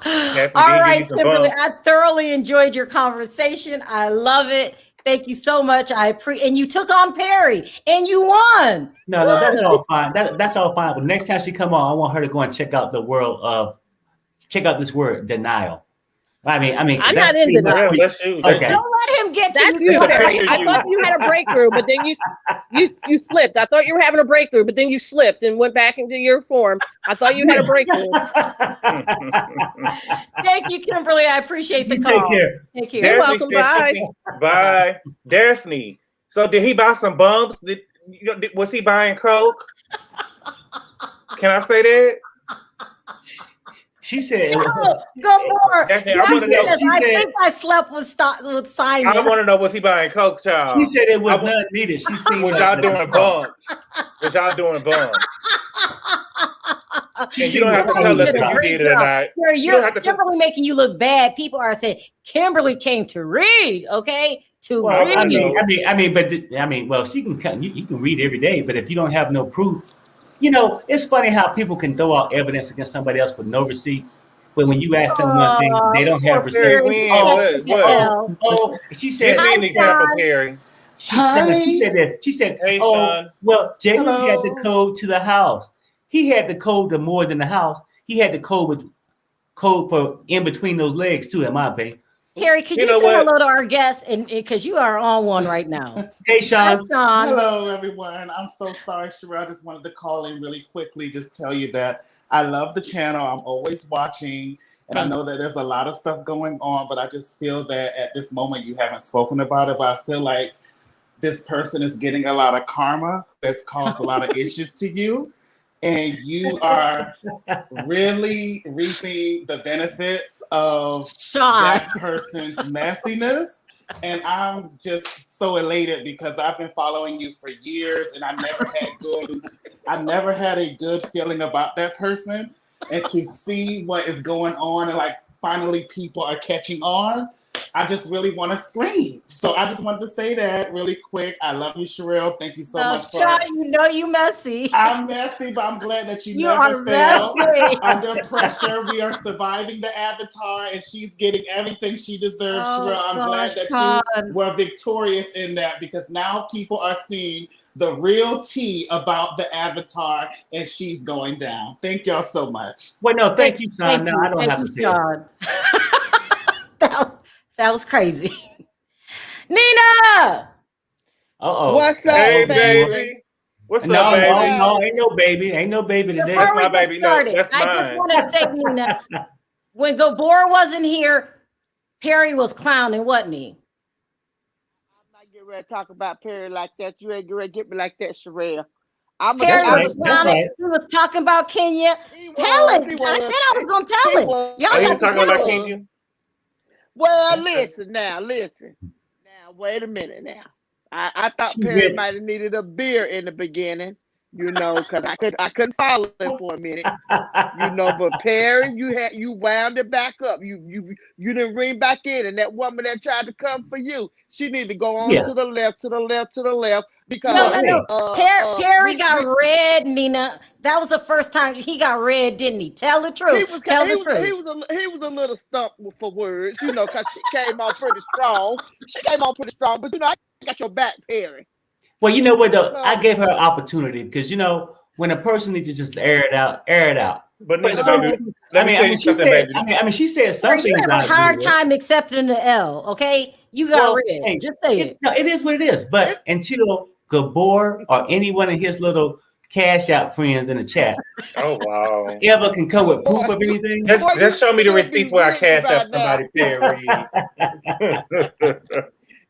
All right, Kimberly, I thoroughly enjoyed your conversation. I love it. Thank you so much. And you took on Perry and you won.
No, that's all fine. That's all fine. But next time she come on, I want her to go and check out this word, denial. I mean,
I'm not in denial.
Okay. Don't let him get to you.
I thought you had a breakthrough, but then you slipped. I thought you were having a breakthrough, but then you slipped and went back into your form. I thought you had a breakthrough.
Thank you, Kimberly. I appreciate the call.
Take care.
Thank you.
You're welcome. Bye.
Bye. Daphne. So did he buy some bumps? Was he buying coke? Can I say that?
She said,
"Go more."
I think
I slept with Simon.
I want to know, was he buying coke, child?
She said it was none needed. She said,
"Was y'all doing bumps? Was y'all doing bumps?" And you don't have to tell us if you did it or not.
You're Kimberly making you look bad. People are saying Kimberly came to read, okay?
Read. Well, she can. You can read every day, but if you don't have no proof. You know, it's funny how people can throw out evidence against somebody else with no receipts. But when you ask them one thing, they don't have receipts.
She said,
give
me an example, Perry.
She said that. She said,
"Hey,
oh,
Sean.
Well, Jacob
Hello.
had the code to the house. He had the code to more than the house. He had the code for in between those legs too, in my opinion."
Harry, can you say hello to our guests? And because you are on one right now.
Hey, Sean.
Hi, Sean.
Hello, everyone. I'm so sorry, Sharrell. I just wanted to call in really quickly, just tell you that I love the channel. I'm always watching. And I know that there's a lot of stuff going on, but I just feel that at this moment you haven't spoken about it. But I feel like this person is getting a lot of karma that's caused a lot of issues to you. And you are really reaping the benefits of that person's messiness. And I'm just so elated because I've been following you for years and I never had a good feeling about that person. And to see what is going on and like finally people are catching on, I just really want to scream. So I just wanted to say that really quick. I love you, Sharrell. Thank you so much for
you know you messy.
I'm messy, but I'm glad that you never fail under pressure. We are surviving the Avatar, and she's getting everything she deserves, Sharrell. I'm glad that you were victorious in that because now people are seeing the real tea about the Avatar, and she's going down. Thank y'all so much.
Well, no, thank you, Sean. No, I don't have to say
it. That was crazy. Nina!
What's up, baby? What's up, baby?
No, ain't no baby. Ain't no baby today.
That's my baby. No, that's mine.
I just want to say, Nina, when Gabor wasn't here, Perry was clowning, wasn't he?
I'm not getting ready to talk about Perry like that. You ain't getting ready to get me like that, Sharrell.
Perry was clowning. He was talking about Kenya. Tell it. I said I was going to tell it.
Y'all was talking about Kenya?
Well, listen. Now, wait a minute now. I thought Perry might have needed a beer in the beginning, because I couldn't follow him for a minute, But Perry, you wound it back up. You didn't ring back in, and that woman that tried to come for you, she needed to go on to the left, because
Perry got red, Nina. That was the first time he got red, didn't he? Tell the truth.
He was a little stumped for words, because she came on pretty strong. But I got your back, Perry.
Well, you know what though? I gave her an opportunity because when a person needs to just air it out.
But baby,
she said something.
You have a hard time accepting the L, okay? You got red. Hey, just say it.
No, it is what it is. But until Gabor or anyone of his little cash out friends in the chat, ever can come with proof of anything,
just show me the receipts where I cashed out somebody. Perry.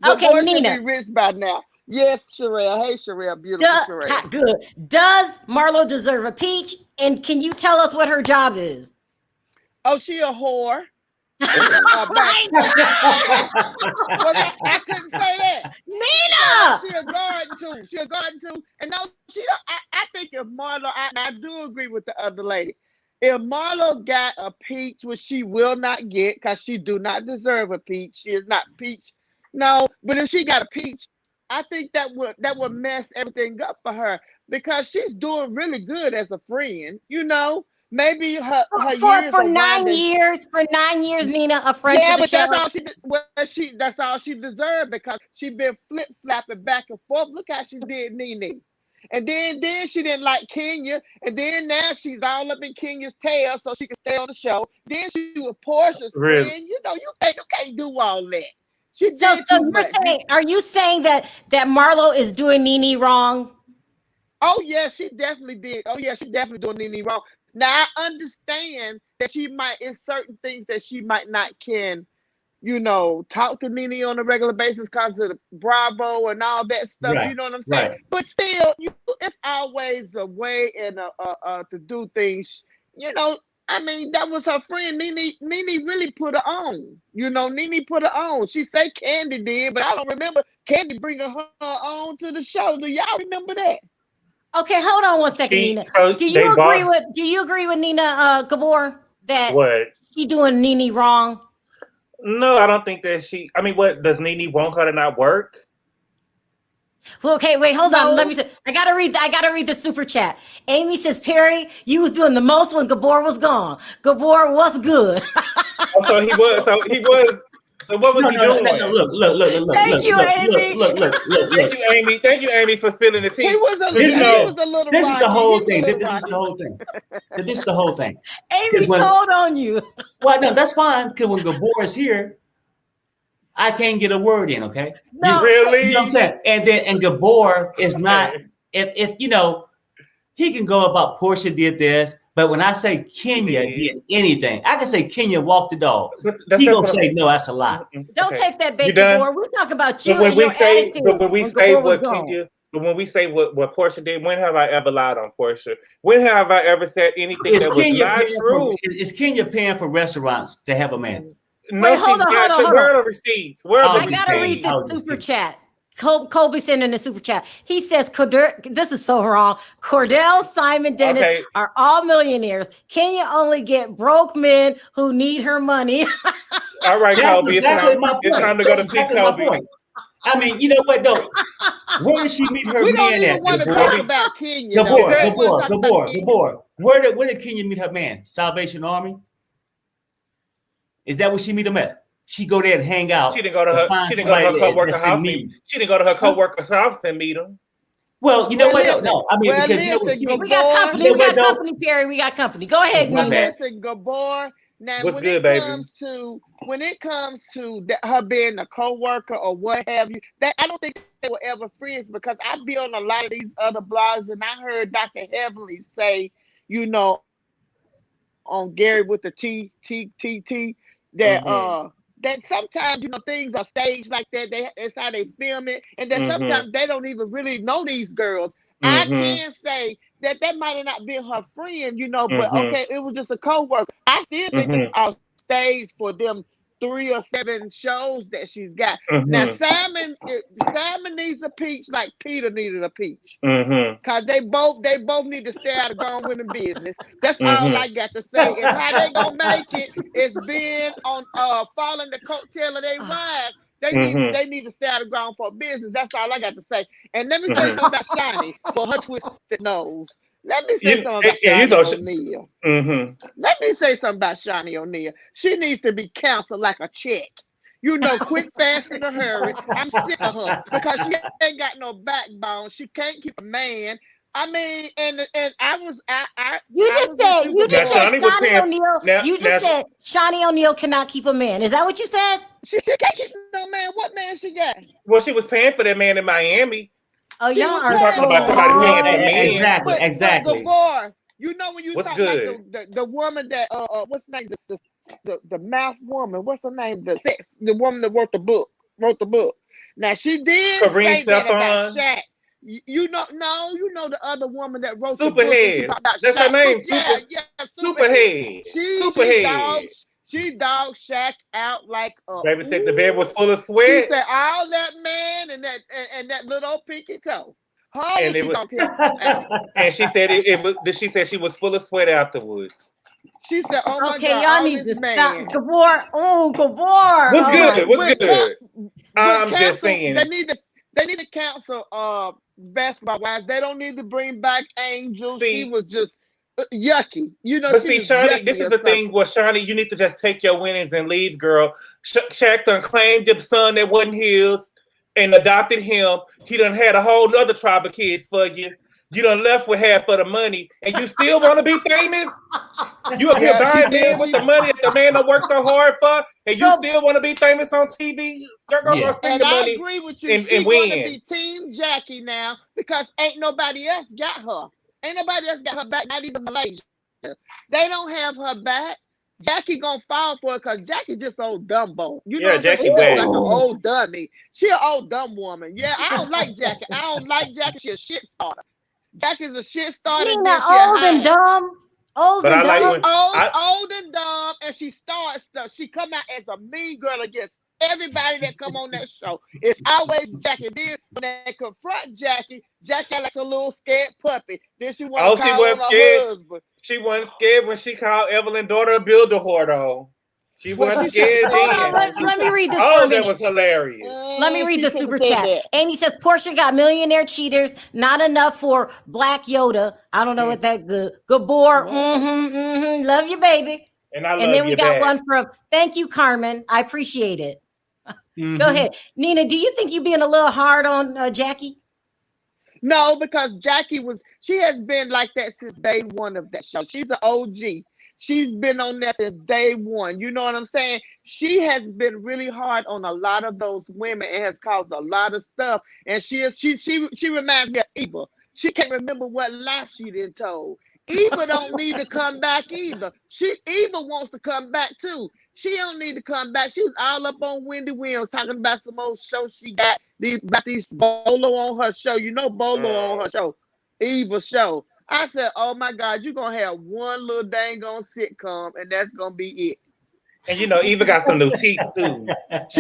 Okay, Nina.
Be rich by now. Yes, Sharrell. Hey, Sharrell. Beautiful Sharrell.
Good. Does Marlo deserve a peach? And can you tell us what her job is?
Oh, she a whore.
I
couldn't say that.
Nina!
She a garden too. And no, she don't. I think if Marlo, I do agree with the other lady. If Marlo got a peach, which she will not get because she do not deserve a peach. She is not peach. No, but if she got a peach, I think that would mess everything up for her because she's doing really good as a friend. Maybe her years
for 9 years. For 9 years, Nina, a friend.
Yeah, but that's all she deserved because she been flip flopping back and forth. Look how she did Nene. And then she didn't like Kenya, and then now she's all up in Kenya's tail so she can stay on the show. Then she was Porsha's friend. You can't do all that.
Are you saying that Marlo is doing Nene wrong?
Oh yeah, she definitely did. Oh yeah, she definitely doing Nene wrong. Now I understand that she might in certain things that she might not can, talk to Nene on a regular basis because of the Bravo and all that stuff.
Right,
you know what I'm saying?
right.
But still, it's always a way and to do things. I mean, that was her friend. Nene really put her on. Nene put her on. She say Candy did, but I don't remember Candy bringing her on to the show. Do y'all remember that?
Okay, hold on one second, Nina. Do you agree with Nina Gabor that she doing Nene wrong?
No, I don't think that she. I mean, what does Nene want her to not work?
Well, okay, wait, hold on. Let me say. I gotta read the super chat. Amy says, Perry, you was doing the most when Gabor was gone. Gabor was good.
So he was. So what was he doing?
No, look.
Thank you, Amy.
Look.
Thank you, Amy. Thank you, Amy, for spilling the tea.
He was a
This
little
is the whole
rocky.
thing. This is the whole thing.
Amy told on you.
Well, no, that's fine. Because when Gabor is here, I can't get a word in. Okay.
No.
Really?
You know what I'm saying? And Gabor is not. If you know, he can go about Porsha did this. But when I say Kenya did anything, I can say Kenya walked the dog. He gonna say no, that's a lie.
Don't take that bait, Gabor. We talk about you
when
and
we
your
say,
attitude.
but when we say what Kenya, but when we say what Porsha did, when have I ever lied on Porsha? When have I ever said anything that was not true?
Is Kenya paying for restaurants to have a man?
No,
Wait, hold on.
Where are the receipts? Where are the
I
receipts?
gotta read this super chat. Colby sent in the super chat. He says, this is so wrong. Cordell, Simon, Dennis are all millionaires. Kenya only get broke men who need her money.
All right,
that's
Colby.
Exactly my point.
It's time to go to see Colby.
I mean, you know what, though? Where did she meet her man at?
Want to talk about Kenya.
Gabor. Where did Kenya meet her man? Salvation Army? Is that where she meet him at? She go there and hang out.
She didn't go to her co-worker's house. She didn't go to her co-worker's house and meet him.
Well, you know what? No, I mean, because you know what?
We got company. We got company, Perry. We got company. Go ahead,
listen, Gabor. Now,
what's good, baby?
When it comes to her being a co-worker or what have you, that I don't think they were ever friends, because I be on a lot of these other blogs and I heard Dr. Heavenly say, you know, on Gary with the T that that sometimes, you know, things are staged like that. It's how they film it, and that sometimes they don't even really know these girls. I can say that might have not been her friend, you know, but okay, it was just a co-worker. I still think it's off stage for them 3 or 7 shows that she's got. Now Simon needs a peach like Peter needed a peach. Cause they both need to stay out of grown women business. That's all I got to say. And how they gonna make it is being on following the coattail of their wives. They need to stay out of grown for business. That's all I got to say. And let me say something about Shani for her twisted nose. Let me say something about Shani O'Neal. Let me say something about Shani O'Neal. She needs to be counseled like a chick. You know, quick, fast, in a hurry. I'm sick of her because she ain't got no backbone. She can't keep a man. I mean, and you just said
Shani O'Neal cannot keep a man. Is that what you said?
She can't keep no man. What man she got?
Well, she was paying for that man in Miami.
Oh, y'all are
talking about somebody paying for men.
Exactly.
Before, you know, when you talk about the woman that what's her name? The mouth woman. What's her name? The woman that wrote the book. Now she did say that about Shaq. You know the other woman that wrote
Superhead. That's her name. Superhead.
She dogged Shaq out like
baby said the bed was full of sweat.
She said all that man and that little old pinky toe. And
she said it was. She said she was full of sweat afterwards.
She said, "Oh my God,
y'all need to stop, Gabor. Oh, Gabor.
What's good? I'm just saying
they need to cancel basketball wives. They don't need to bring back Angel. She was just yucky, you know.
But see, Shani, this is the thing. Well, Shani, you need to just take your winnings and leave, girl. Shaq done claimed the son that wasn't his and adopted him. He done had a whole other tribe of kids for you. You done left with half of the money, and you still want to be famous? You up here buying men with the money that the man that worked so hard for, and you still want to be famous on TV? You're gonna spend the money.
I agree with you. She's going to be Team Jackie now because ain't nobody else got her. Ain't nobody else got her back, not even Malaysia. They don't have her back. Jackie gonna fall for it because Jackie just old dumbo. You know,
Jackie
like an old dummy. She an old dumb woman. Yeah, I don't like Jackie. She a shit starter. Jackie's a shit starter.
She's old and dumb. Old
and dumb, and she starts stuff. She come out as a mean girl against everybody that come on that show. It's always Jackie. Then when they confront Jackie like a little scared puppy. Then she want to call her husband.
She wasn't scared when she called Evelyn daughter a builder though. She wasn't scared then.
Let me read this.
That was hilarious.
Let me read the super chat. Amy says Porsha got millionaire cheaters, not enough for Black Yoda. I don't know what that Gabor. Love you, baby.
And I love
and then we got
back.
one from thank you, Carmen. I appreciate it. Go ahead. Nina, do you think you being a little hard on Jackie?
No, because she has been like that since day one of that show. She's an OG. She's been on that since day one. You know what I'm saying? She has been really hard on a lot of those women and has caused a lot of stuff. And she reminds me of Eva. She can't remember what lie she done told. Eva don't need to come back either. Eva wants to come back too. She don't need to come back. She was all up on Wendy Williams talking about some old show she got about these Bolo on her show. You know Bolo on her show, Eva show. I said, oh my God, you're gonna have one little dang on sitcom, and that's gonna be it.
And you know, Eva got some new teeth too.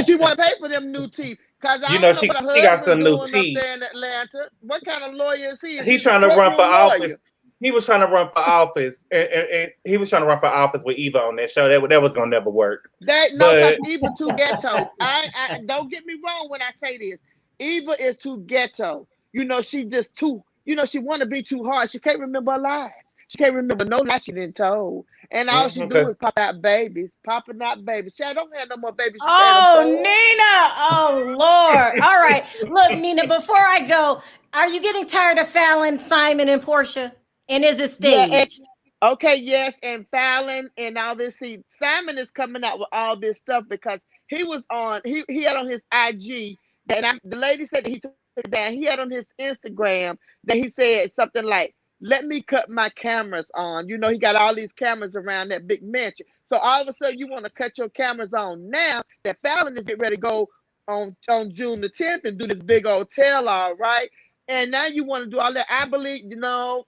She want to pay for them new teeth. Cause I don't know what she got some new teeth. Up there in Atlanta. What kind of lawyer is he?
He's trying to run for office. He was trying to run for office, and he was trying to run for office with Eva on that show. That was gonna never work.
Eva too ghetto. I don't get me wrong when I say this. Eva is too ghetto. You know, she just too. You know, she want to be too hard. She can't remember her lies. She can't remember no lie she didn't told. And all she do is pop out babies, popping out babies. She don't have no more babies.
Nina! Oh Lord! All right, look, Nina. Before I go, are you getting tired of Falynn, Simon, and Porsha? And is it staged?
Yeah, okay, yes, and Falynn and all this. See, Simon is coming out with all this stuff because he was on. He had on his IG that the lady said that he took it down. He had on his Instagram that he said something like, "Let me cut my cameras on." You know, he got all these cameras around that big mansion. So all of a sudden, you want to cut your cameras on now that Falynn is getting ready to go on June the 10th and do this big old tell-all, right? And now you want to do all that. I believe, no,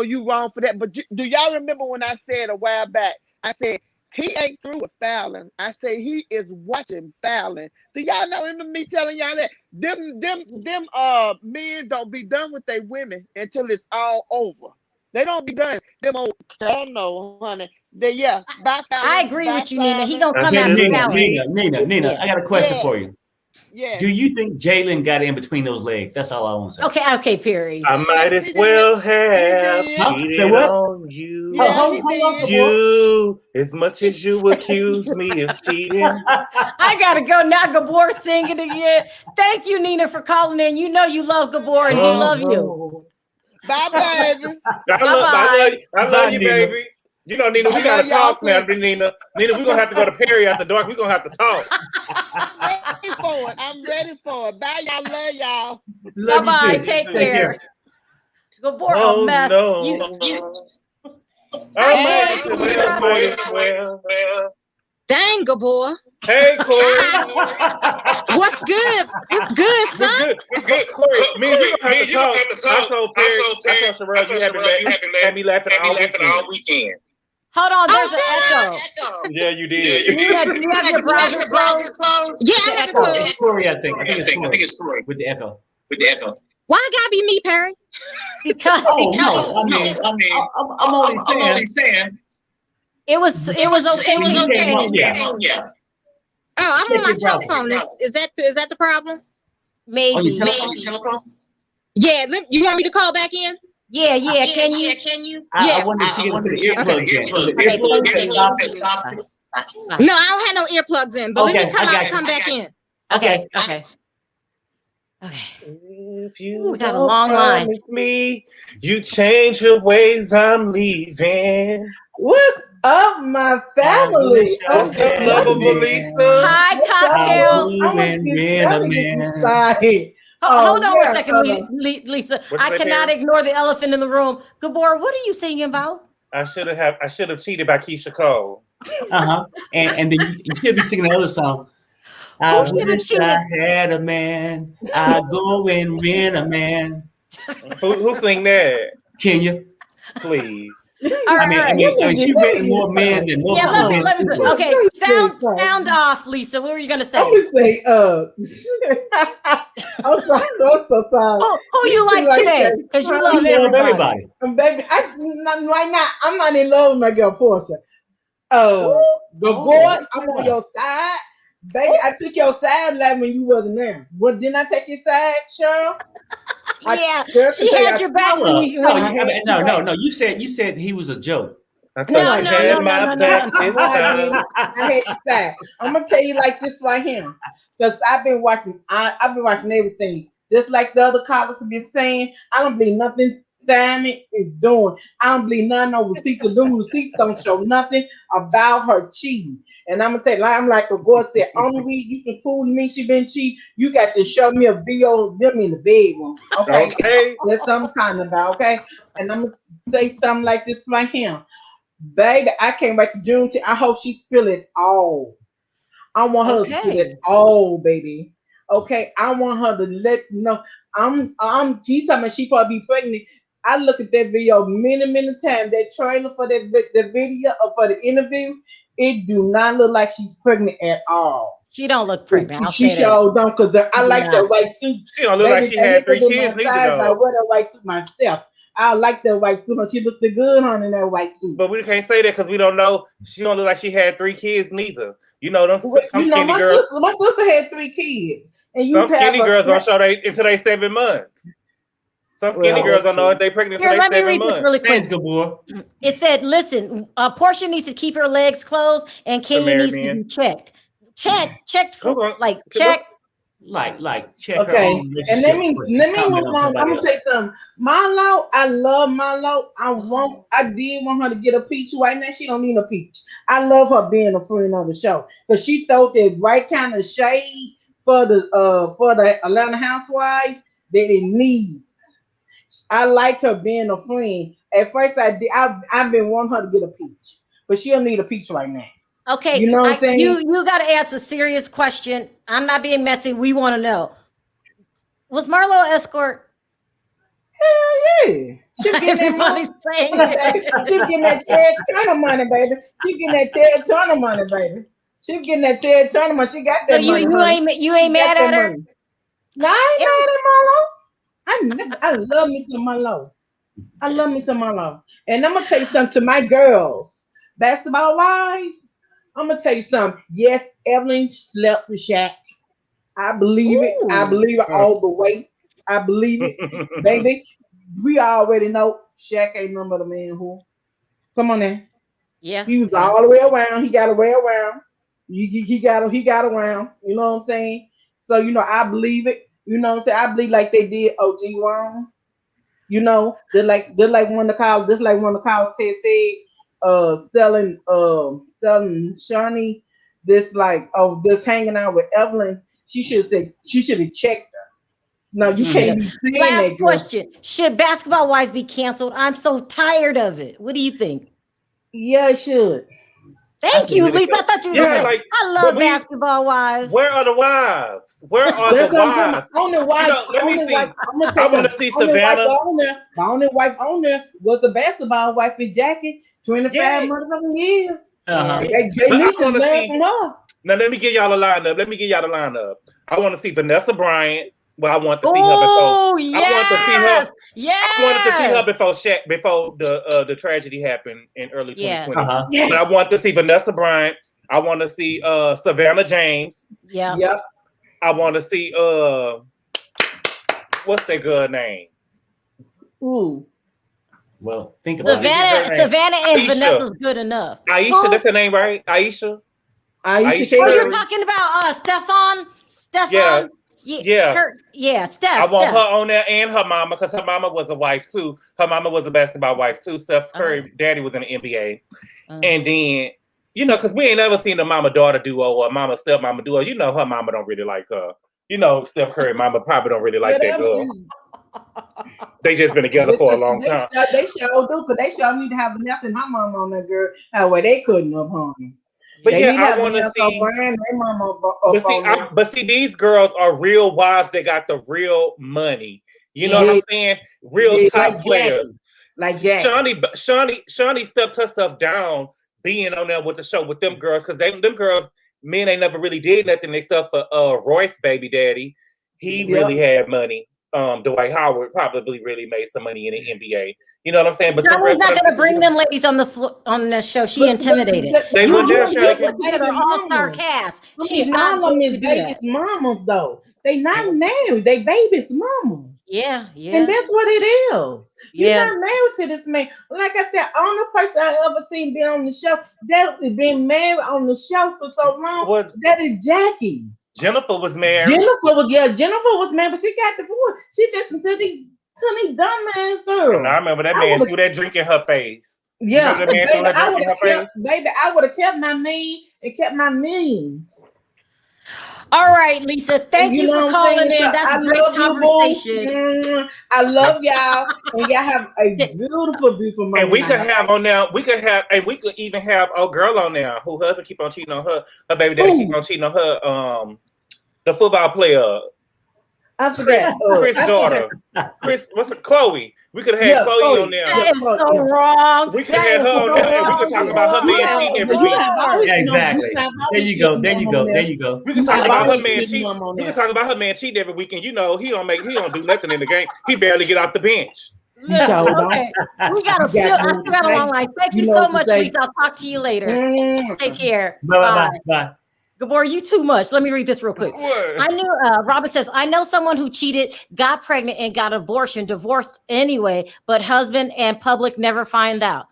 you wrong for that. But do y'all remember when I said a while back, I said, he ain't through with Falynn. I say he is watching Falynn. Do y'all know remember me telling y'all that? Them men don't be done with their women until it's all over. They don't be done. Them old, I don't know, honey. Bye Falynn.
I agree with you, Nina. He gonna come after Falynn.
Nina, I got a question for you.
Yeah.
Do you think Jaylon got in between those legs? That's all I want to say.
Okay, Perry.
I might as well have cheated on you. You, as much as you accuse me of cheating.
I gotta go now. Gabor singing again. Thank you, Nina, for calling in. You know you love Gabor and he love you.
Bye, baby.
I love you, baby. You know, Nina, we gotta talk now, Nina. Nina, we're gonna have to go to Perry after dark. We're gonna have to talk.
I'm ready for it. Bye, y'all. Love y'all.
Bye-bye. Take care. Gabor, mess.
No. Well.
Dang, Gabor.
Hey, Corey.
What's good? It's good, son.
It's good, Corey. Me and you gonna have to talk. I told Sharrell you had me laughing all weekend.
Hold on, there's an echo.
Yeah, you did.
You have your browser closed?
Yeah, I have it closed.
Corey, I think it's Corey with the echo.
Why it gotta be me, Perry?
Because
I'm only saying.
It was okay.
Yeah.
Oh, I'm on my telephone. Is that the problem?
Maybe.
Telephone? Yeah, you want me to call back in?
Yeah. Can you?
I wanted to get the earplugs in.
No, I don't have no earplugs in, but let me come back in.
Okay.
If you
we got a long line.
Me, you change your ways, I'm leaving.
What's up, my family?
What's up, lovable Lisa?
Hi, cocktails. Hold on a second, Lisa. I cannot ignore the elephant in the room. Gabor, what are you singing about?
I should have cheated by Keisha Cole.
And then you should be singing the other song. I wish I had a man. I go and rent a man.
Who sing that?
Kenya,
please.
I mean, she rented more men than most.
Yeah, let me. Okay, sound off, Lisa. What were you gonna say?
I would say, I'm sorry, I'm so sorry.
Who you like today? Because you love everybody.
Baby, I'm not in love with my girl Porsha. Gabor, I'm on your side. Baby, I took your side like when you wasn't there. What, didn't I take your side, Sharrell?
Yeah, she had your back when you.
No. You said he was a joke.
No.
I had to say, I'm gonna tell you like this right here, because I've been watching everything. Just like the other callers have been saying, I don't believe nothing Simon is doing. I don't believe nothing on receipts. The receipts don't show nothing about her cheating. And I'm gonna tell you, I'm like the boy said, only way you can fool me she been cheating, you got to show me a video of them in the bedroom. Okay. That's what I'm talking about, okay? And I'm gonna say something like this right here. Baby, I came back to June. I hope she spill it all. I want her to spill it all, baby. Okay, I want her to let you know. She's talking about she probably be pregnant. I look at that video many times. That trailer for the video or for the interview, it do not look like she's pregnant at all.
She don't look pregnant.
She sure don't, because I like that white suit.
She don't look like she had 3 kids either.
I wear that white suit myself. I like that white suit. She looked good on in that white suit.
But we can't say that because we don't know. She don't look like she had 3 kids neither. You know, some skinny girls.
My sister had 3 kids. And
some skinny girls don't show they until they 7 months. Some skinny girls don't know if they pregnant until they 7 months.
This really quick. It said, listen, Porsha needs to keep her legs closed and Kenya needs to be checked. Check.
Like check.
Okay, and let me move on. I'm gonna say something. Marlo, I love Marlo. I did want her to get a peach right now. She don't need a peach. I love her being a friend on the show because she throw the right kind of shade for the Atlanta Housewives that it needs. I like her being a friend. At first, I've been wanting her to get a peach, but she don't need a peach right now.
Okay,
you know what I'm saying?
You got to answer a serious question. I'm not being messy. We want to know. Was Marlo escort?
Hell yeah. She getting that
saying
She getting that Ted Turner money, baby. She getting that Ted Turner money, baby. She getting that Ted Turner money. She got that money.
You ain't mad at her?
Money. No, I ain't mad at Marlo. I love me some Marlo. I love me some Marlo. And I'm gonna tell you something to my girls, basketball wives. I'm gonna tell you something. Yes, Evelyn slept with Shaq. I believe it. I believe it all the way. I believe it, baby. We already know Shaq ain't nothing but a man who. Come on now.
Yeah.
He was all the way around. He got a way around. He got around. You know what I'm saying? So I believe it. You know what I'm saying? I believe like they did OG Wong. They're like one of the college said. Selling Shawnee this hanging out with Evelyn. She should have checked her. No, you can't be saying that.
Last question: should Basketball Wives be canceled? I'm so tired of it. What do you think?
Yeah, it should.
Thank you, Lisa. I thought you were saying. I love Basketball Wives.
Where are the wives? Where are the wives?
Only wife.
Let me see. I want to see Savannah.
The only wife on there was the basketball wife with Jackie. 25 motherfucking years. They need to learn from her.
Now let me give y'all a lineup. I want to see Vanessa Bryant. Well, I want to see her before.
Yes.
I want to see her. Yes. I wanted to see her before the tragedy happened in early 2020. Yes. But I want to see Vanessa Bryant. I want to see Savannah James.
Yeah.
Yep.
I want to see what's that girl name?
Ooh.
Well, think about
Savannah and Aisha. Vanessa's good enough.
Aisha, that's her name, right? Aisha.
Oh, you're talking about Stefan?
Yeah.
Steph.
I want her on there and her mama because her mama was a wife too. Her mama was a basketball wife too. Steph Curry daddy was in the NBA. And then, because we ain't never seen a mama-daughter duo or a mama-stepmama duo. Her mama don't really like her. Steph Curry mama probably don't really like that girl. They just been together for a long time.
They sure do, because they sure need to have Vanessa and her mama on that girl. That way they couldn't have hung.
But I want to see. But see, these girls are real wives that got the real money. You know what I'm saying? Real top players.
Like Jack.
Shawnee stepped herself down being on there with the show with them girls, because them girls, men ain't never really did nothing except for Royce baby daddy. He really had money. Dwight Howard probably really made some money in the NBA. You know what I'm saying? But
Shawnee's not going to bring them ladies on the show. She intimidated.
They were there.
An all-star cast. She's not
all of them is baby's mamas though. They not married. They baby's mama.
Yeah.
And that's what it is. You're
Yeah.
not married to this man. Like I said, only person I ever seen be on the show that has been married on the show for so long. That is Jackie.
Jennifer was married.
Jennifer was married, but she got divorced. She listened to the dumbass girl.
And I remember that man threw that drink in her face.
Yeah,
baby,
I would have kept my man and kept my millions.
All right, Lisa. Thank you for calling in. That's a great conversation.
I love y'all, and y'all have a beautiful, beautiful moment.
And we could have on now. We could even have a girl on there who husband keep on cheating on her. Her baby daddy keep on cheating on her. The football player.
I forgot.
Chris' daughter. Chris, Chloe? We could have had Chloe on there.
That is so wrong.
We could have had her on there, and we could talk about her man cheating every week.
Yeah, exactly. There you go.
We can talk about her man cheating. We can talk about her man cheating every week, and he don't do nothing in the game. He barely get off the bench.
Okay. We got still got a long life. Thank you so much, Lisa. I'll talk to you later. Take care.
Bye.
Gabor, you too much. Let me read this real quick. I knew Robin says, I know someone who cheated, got pregnant, and got abortion, divorced anyway, but husband and public never find out.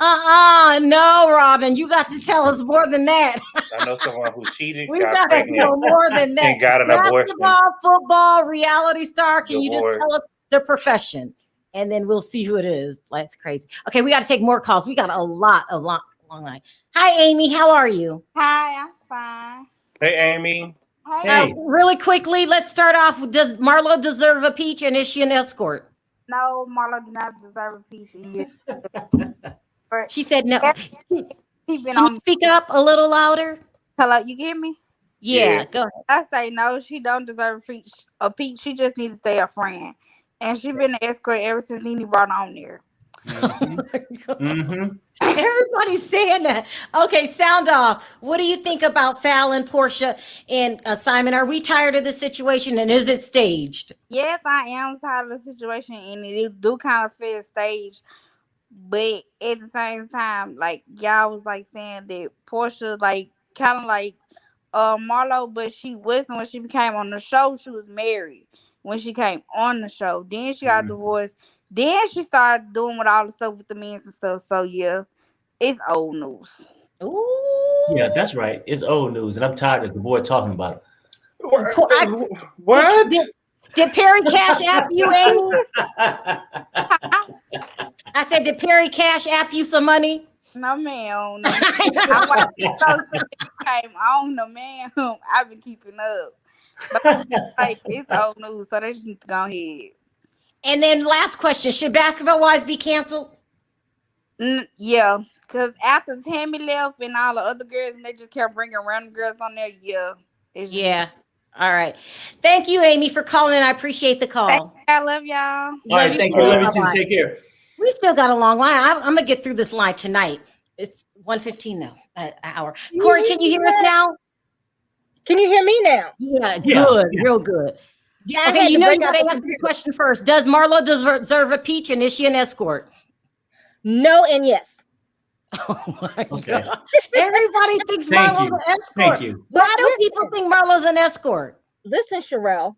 No, Robin, you got to tell us more than that.
I know someone who cheated,
we got to know more than that.
And got an abortion.
Football, reality star. Can you just tell us the profession? And then we'll see who it is. That's crazy. Okay, we got to take more calls. We got a lot of long line. Hi, Amy. How are you?
Hi, I'm fine.
Hey, Amy.
Hey. Really quickly, let's start off. Does Marlo deserve a peach, and is she an escort?
No, Marlo does not deserve a peach.
She said no. Can you speak up a little louder?
Hello, you hear me?
Yeah, go ahead.
I say no, she don't deserve a peach. She just needs to stay a friend. And she been an escort ever since Nene brought her on there.
Everybody's saying that. Okay, sound off. What do you think about Falynn, Porsha, and Simon? Are we tired of this situation, and is it staged?
Yes, I am tired of the situation, and it do kind of feel staged. But at the same time, like y'all was like saying that Porsha, like kind of like Marlo, but she wasn't when she became on the show. She was married when she came on the show. Then she got divorced. Then she started doing with all the stuff with the men and stuff. So yeah, it's old news.
Ooh.
Yeah, that's right. It's old news, and I'm tired of the boy talking about
it. What?
Did Perry Cash App you, Amy? I said, did Perry Cash App you some money?
No, ma'am. No. I came on the man. I've been keeping up. But like it's old news, so they just need to go ahead.
And then last question, should Basketball Wives be canceled?
Yeah, because after Tammy left and all the other girls, and they just kept bringing random girls on there, yeah.
All right. Thank you, Amy, for calling in. I appreciate the call.
I love y'all.
All right, thank you. Love you too. Take care.
We still got a long line. I'm going to get through this line tonight. It's 1:15 though, an hour. Corey, can you hear us now?
Can you hear me now?
Yeah, good. Real good. Yeah, okay, you got to answer the question first. Does Marlo deserve a peach, and is she an escort?
No and yes.
Oh my God. Everybody thinks Marlo's an escort.
Thank you.
Why do people think Marlo's an escort?
Listen, Sharrell,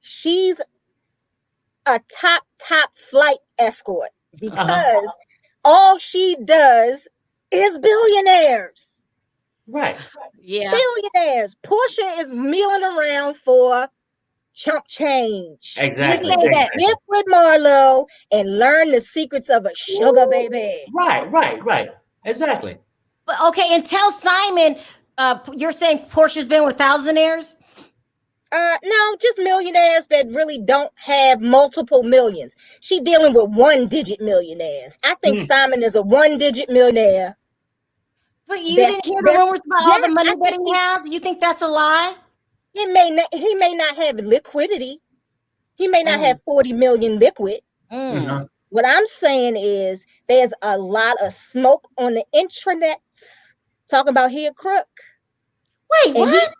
she's a top flight escort because all she does is billionaires.
Right.
Yeah.
Billionaires. Porsha is milling around for chump change.
Exactly.
She needs to live with Marlo and learn the secrets of a sugar baby.
Right. Exactly.
But okay, and tell Simon, you're saying Portia's been with thousandaires?
No, just millionaires that really don't have multiple millions. She dealing with 1-digit millionaires. I think Simon is a 1-digit millionaire.
But you didn't hear the rumors about all the money that he has? You think that's a lie?
He may not have liquidity. He may not have 40 million liquid. What I'm saying is there's a lot of smoke on the intranet talking about he a crook.
Wait, what?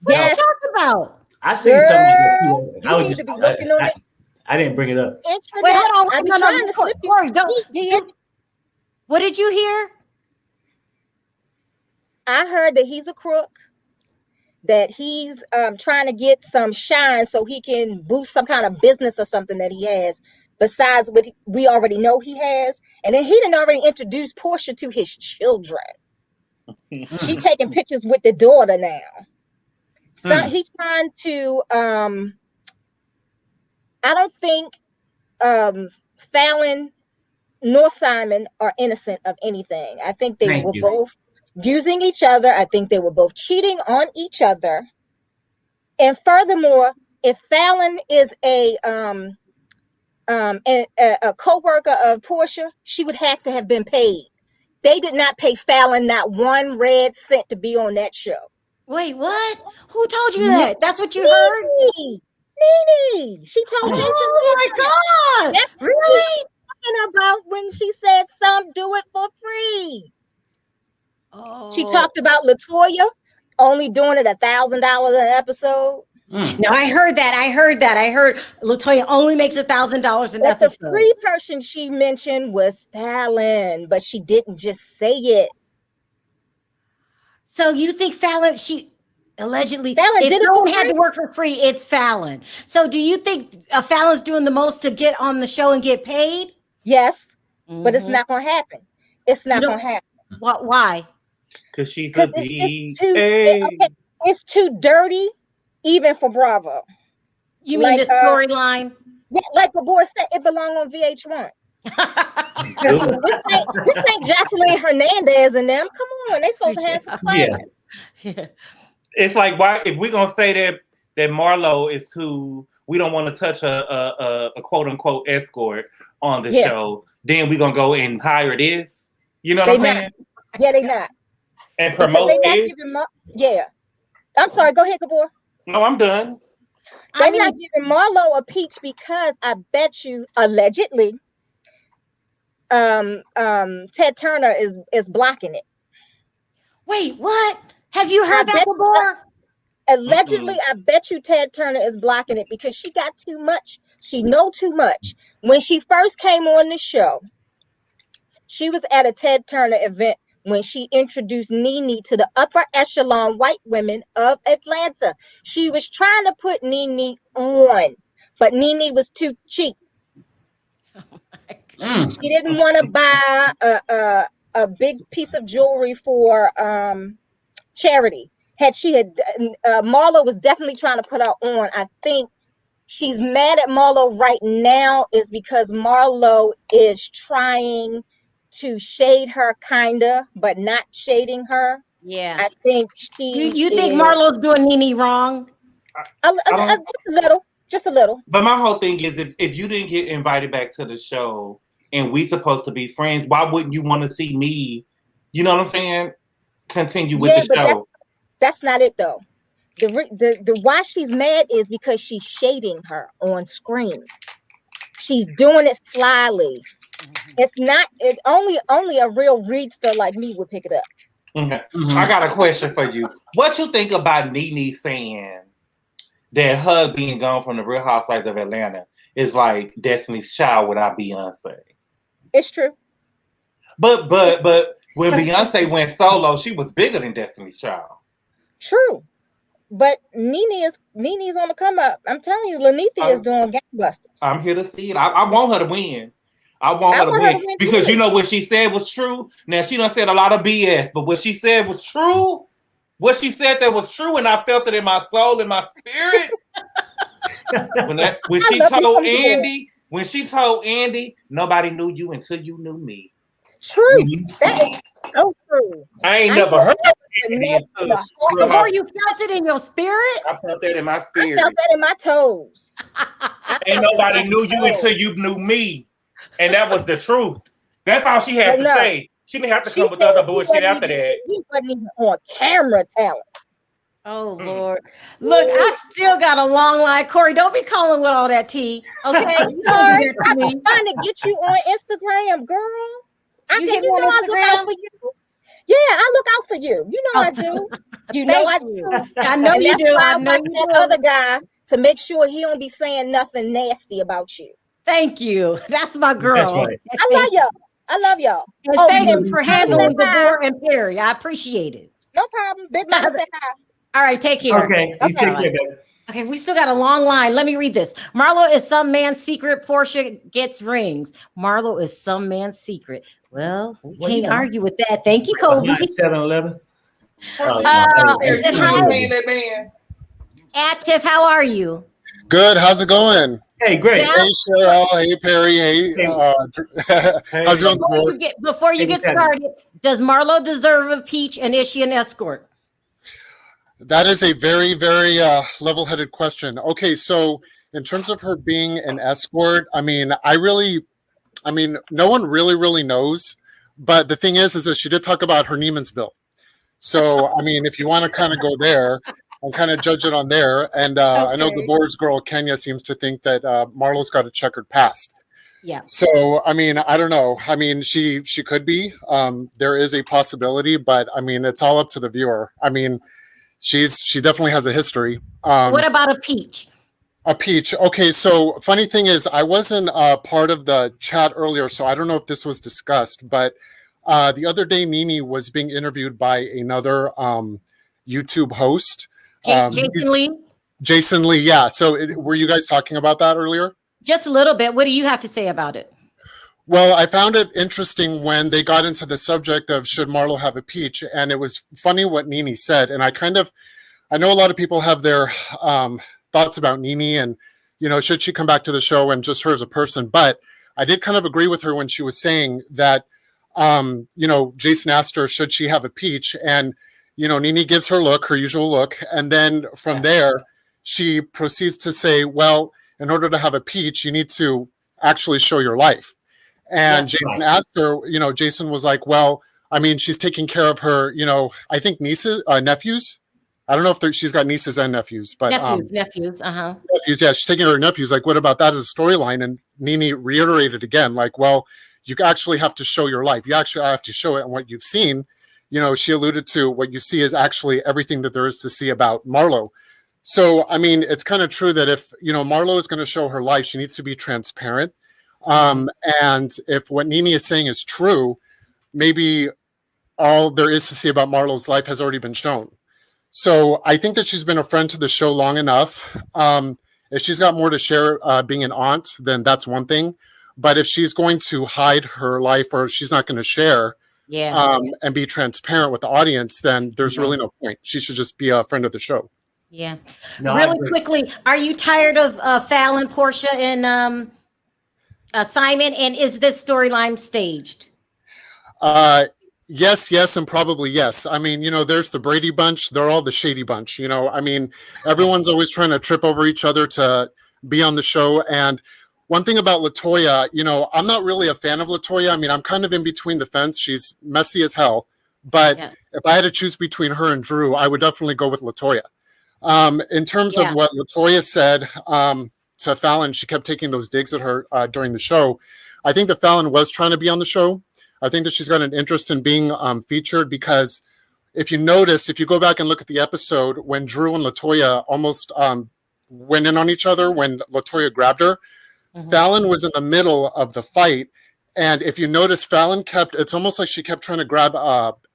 What are you talking about?
I seen something.
You need to be looking on it.
I didn't bring it up.
Intranet.
Wait, hold on.
I'm trying to slip you.
What did you hear?
I heard that he's a crook, that he's trying to get some shine so he can boost some kind of business or something that he has besides what we already know he has. And then he didn't already introduce Porsha to his children. She taking pictures with the daughter now. So he's trying to I don't think Falynn nor Simon are innocent of anything. I think they were both using each other. I think they were both cheating on each other. And furthermore, if Falynn is a co-worker of Porsha, she would have to have been paid. They did not pay Falynn not one red cent to be on that show.
Wait, what? Who told you that? That's what you heard?
Nene. She told Jason.
Oh my God.
That's
really?
Talking about when she said some do it for free. Oh. She talked about LaToya only doing it $1,000 an episode.
No, I heard that. I heard LaToya only makes $1,000 an episode.
The free person she mentioned was Falynn, but she didn't just say it.
So you think Falynn, she allegedly, if someone had to work for free, it's Falynn. So do you think Fallynn's doing the most to get on the show and get paid?
Yes, but it's not going to happen. It's not going to happen.
Why?
Because she's
it's too dirty, even for Bravo.
You mean the storyline?
Yeah, like Gabor said, it belongs on VH1. this ain't Jocelyn Hernandez and them. Come on, they supposed to have some class.
Yeah. It's like, why if we're gonna say that Marlo is too, we don't want to touch a quote unquote escort on the show, then we're gonna go and hire this. You know what I'm saying?
Yeah, they not.
And promote this.
I'm sorry. Go ahead, Gabor.
No, I'm done.
They're not giving Marlo a peach because I bet you, allegedly, Ted Turner is blocking it.
Wait, what? Have you heard that before?
Allegedly, I bet you Ted Turner is blocking it because she got too much. She know too much. When she first came on the show, she was at a Ted Turner event when she introduced Nene to the upper echelon white women of Atlanta. She was trying to put Nene on, but Nene was too cheap. She didn't want to buy a big piece of jewelry for charity. Marlo was definitely trying to put her on. I think she's mad at Marlo right now is because Marlo is trying to shade her kinda, but not shading her.
Yeah.
I think she
You think Marlo's doing Nene wrong? Just a little.
But my whole thing is if you didn't get invited back to the show and we supposed to be friends, why wouldn't you want to see me, you know what I'm saying, continue with the show?
That's not it though. The why she's mad is because she's shading her on screen. She's doing it slyly. It's not. It only a real readster like me would pick it up.
Okay. I got a question for you. What you think about Nene saying that her being gone from the Real Housewives of Atlanta is like Destiny's Child without Beyonce?
It's true.
But when Beyonce went solo, she was bigger than Destiny's Child.
True. But Nene is on the come up. I'm telling you, Lanithia is doing gangbusters.
I'm here to see it. I want her to win. I want her to win because you know what she said was true. Now she done said a lot of BS, but what she said was true. What she said that was true, and I felt it in my soul, in my spirit. when she told Andy, nobody knew you until you knew me.
True. That is so true.
I ain't never heard Andy
before you felt it in your spirit.
I felt that in my spirit.
I felt that in my toes.
Ain't nobody knew you until you knew me. And that was the truth. That's all she had to say. She didn't have to come with other bullshit after that.
He wasn't even on camera talent.
Oh, Lord. Look, I still got a long line. Corey, don't be calling with all that tea. Okay?
Sorry, I'm trying to get you on Instagram, girl. I look out for you. Yeah, I look out for you. You know I do. You know I do.
I know you do.
I know that other guy to make sure he don't be saying nothing nasty about you.
Thank you. That's my girl.
That's right.
I love y'all.
And thank you for handling Gabor and Perry. I appreciate it.
No problem. Big Mama said hi.
All right, take care.
Okay, take care, baby.
Okay, we still got a long line. Let me read this. Marlo is some man's secret. Porsha gets rings. Marlo is some man's secret. Well, we can't argue with that. Thank you, Kobe.
7-Eleven.
Active, how are you?
Good. How's it going?
Hey, great.
Hey, Sharrell. Hey, Perry. Hey. How's it going?
Before you get started, does Marlo deserve a peach, and is she an escort?
That is a very, very level-headed question. Okay, so in terms of her being an escort, I mean, no one really knows. But the thing is that she did talk about her Neiman's bill. So, I mean, if you want to kind of go there and kind of judge it on there, and I know Gabor's girl, Kenya, seems to think that Marlo's got a checkered past.
Yeah.
So, I mean, I don't know. I mean, she could be. There is a possibility, but, I mean, it's all up to the viewer. I mean, she definitely has a history.
What about a peach?
A peach. Okay, so funny thing is, I wasn't part of the chat earlier, so I don't know if this was discussed, but the other day, Nene was being interviewed by another YouTube host.
Jason Lee?
Jason Lee, yeah. So were you guys talking about that earlier?
Just a little bit. What do you have to say about it?
Well, I found it interesting when they got into the subject of should Marlo have a peach, and it was funny what Nene said. And I know a lot of people have their thoughts about Nene and, you know, should she come back to the show and just her as a person. But I did kind of agree with her when she was saying that, you know, Jason asked her, should she have a peach? And, you know, Nene gives her usual look. And then from there, she proceeds to say, well, in order to have a peach, you need to actually show your life. And Jason asked her, you know, Jason was like, well, I mean, she's taking care of her, you know, I think nephews. I don't know if she's got nieces and nephews, but
nephews.
Nephews, yeah, she's taking her nephews. Like, what about that as a storyline? And Nene reiterated again, like, well, you actually have to show your life. You actually have to show it and what you've seen. You know, she alluded to what you see is actually everything that there is to see about Marlo. So, I mean, it's kind of true that if, you know, Marlo is going to show her life, she needs to be transparent. And if what Nene is saying is true, maybe all there is to see about Marlo's life has already been shown. So I think that she's been a friend to the show long enough. If she's got more to share being an aunt, then that's one thing. But if she's going to hide her life or she's not going to share and be transparent with the audience, then there's really no point. She should just be a friend of the show.
Yeah. No, really quickly, are you tired of Falynn, Porsha, and Simon? And is this storyline staged?
Yes, and probably yes. I mean, you know, there's the Brady bunch. They're all the shady bunch. You know, I mean, everyone's always trying to trip over each other to be on the show. And one thing about LaToya, you know, I'm not really a fan of LaToya. I mean, I'm kind of in between the fence. She's messy as hell. But if I had to choose between her and Drew, I would definitely go with LaToya. In terms of what LaToya said to Falynn, she kept taking those digs at her during the show. I think that Falynn was trying to be on the show. I think that she's got an interest in being featured because if you notice, if you go back and look at the episode when Drew and LaToya almost went in on each other when LaToya grabbed her, Falynn was in the middle of the fight. And if you notice, Falynn it's almost like she kept trying to grab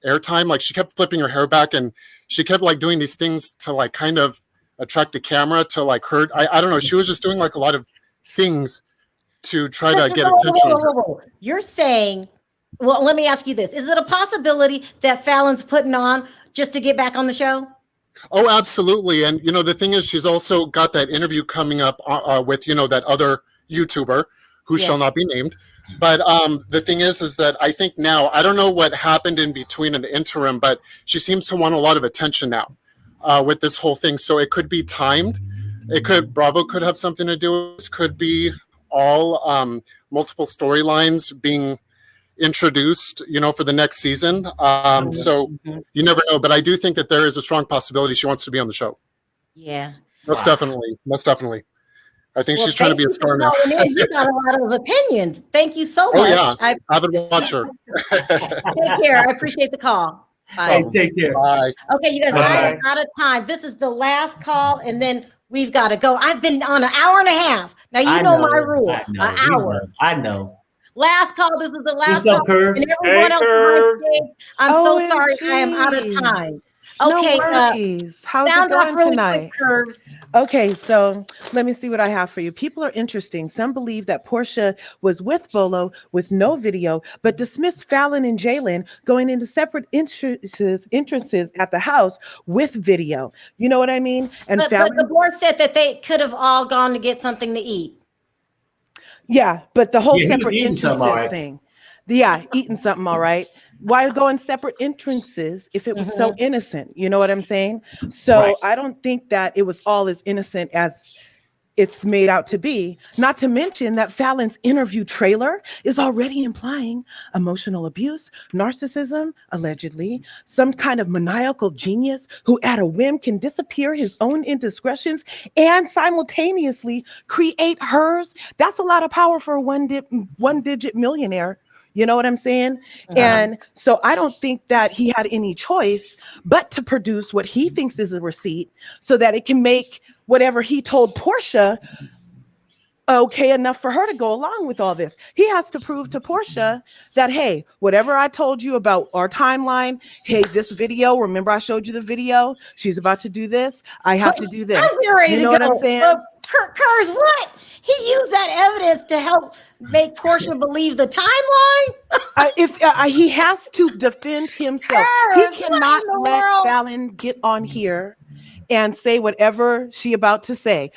airtime. Like she kept flipping her hair back and she kept like doing these things to like kind of attract the camera to like her. I don't know. She was just doing like a lot of things to try to get attention.
You're saying, well, let me ask you this. Is it a possibility that Falyn's putting on just to get back on the show?
Oh, absolutely. And, you know, the thing is, she's also got that interview coming up with, you know, that other YouTuber who shall not be named. But the thing is that I think now, I don't know what happened in between in the interim, but she seems to want a lot of attention now with this whole thing. So it could be timed. Bravo could have something to do with this. Could be all multiple storylines being introduced, you know, for the next season. So you never know. But I do think that there is a strong possibility she wants to be on the show.
Yeah.
Most definitely. I think she's trying to be a star now.
You got a lot of opinions. Thank you so much.
Oh, yeah. Avid watcher.
Take care. I appreciate the call. Bye.
Hey, take care.
Bye.
Okay, you guys, I am out of time. This is the last call, and then we've got to go. I've been on an hour and a half. Now, you know my rule. An hour.
I know.
Last call. This is the last
call.
And everyone else, I'm so sorry. I am out of time. Okay,
no worries. How's it
sound off
going
really
tonight?
quick, Curves.
Okay, so let me see what I have for you. People are interesting. Some believe that Porsha was with Bolo with no video, but dismissed Falynn and Jaylon going into separate entrances at the house with video. You know what I mean? And
but the board said that they could have all gone to get something to eat.
Yeah, but the whole
Yeah, he was
separate
eating something, all
entrances
right.
thing. Yeah, eating something, all right. Why go in separate entrances if it was so innocent? You know what I'm saying? So
Right.
I don't think that it was all as innocent as it's made out to be. Not to mention that Falynn's interview trailer is already implying emotional abuse, narcissism, allegedly, some kind of maniacal genius who at a whim can disappear his own indiscretions and simultaneously create hers. That's a lot of power for a one-digit millionaire. You know what I'm saying? And so I don't think that he had any choice but to produce what he thinks is a receipt so that it can make whatever he told Porsha okay enough for her to go along with all this. He has to prove to Porsha that, hey, whatever I told you about our timeline, hey, this video, remember I showed you the video? She's about to do this. I have to do this.
I'm ready
You know
to
what
go.
I'm saying?
Curse, what? He used that evidence to help make Porsha believe the timeline?
He has to defend himself.
Curse,
He cannot let Falynn get on here and say whatever she about to say.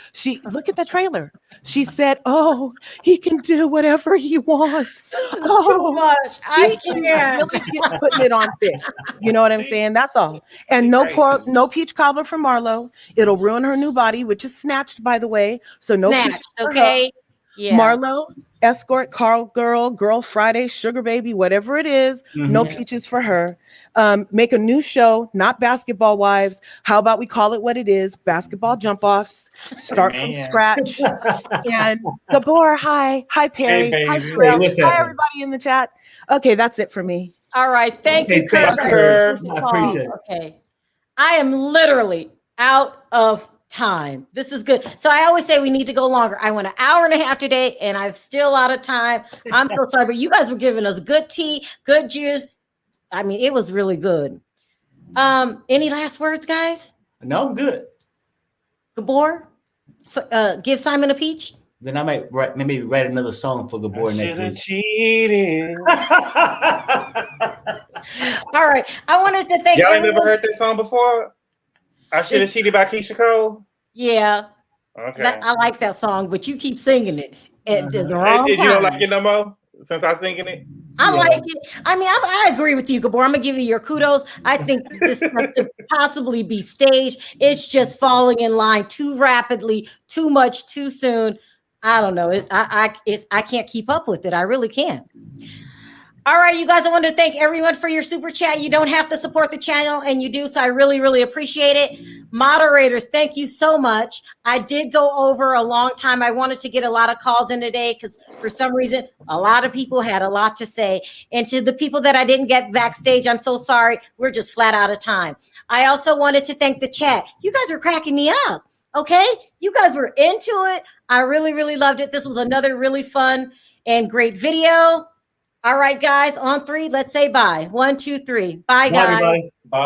Look at the trailer. She said, "Oh, he can do whatever he wants."
This is too much. I can't.
Really putting it on thick. You know what I'm saying? That's all. And no peach cobbler for Marlo. It'll ruin her new body, which is snatched, by the way. So no peach for
okay.
her.
Yeah.
Marlo, escort, Carl girl Friday, sugar baby, whatever it is, no peaches for her. Make a new show, not Basketball Wives. How about we call it what it is? Basketball jump offs. Start from scratch. And Gabor, hi Perry,
Hey,
hi
baby.
Sharrell,
What's
hi
happening?
everybody in the chat. Okay, that's it for me.
All right, thank you,
thanks,
Curse.
I appreciate it.
Okay, I am literally out of time. This is good. So I always say we need to go longer. I went an hour and a half today, and I'm still out of time. I'm so sorry, but you guys were giving us good tea, good juice. I mean, it was really good. Any last words, guys?
No, I'm good.
Gabor, give Simon a peach.
Then I might maybe write another song for Gabor next week.
Cheated.
All right. I wanted to thank
y'all. Ain't never heard that song before? I Should Have Cheated by Keisha Cole.
Yeah.
Okay.
I like that song, but you keep singing it at the wrong
You
time.
don't like it no more since I'm singing it?
I like it. I mean, I agree with you, Gabor. I'm gonna give you your kudos. I think this could possibly be staged. It's just falling in line too rapidly, too much, too soon. I don't know. I can't keep up with it. I really can't. All right, you guys, I want to thank everyone for your super chat. You don't have to support the channel, and you do, so I really, really appreciate it. Moderators, thank you so much. I did go over a long time. I wanted to get a lot of calls in today because for some reason, a lot of people had a lot to say. And to the people that I didn't get backstage, I'm so sorry. We're just flat out of time. I also wanted to thank the chat. You guys are cracking me up, okay? You guys were into it. I really, really loved it. This was another really fun and great video. All right, guys, on 3, let's say bye. 1, 2, 3. Bye, guys.
Bye, everybody. Bye.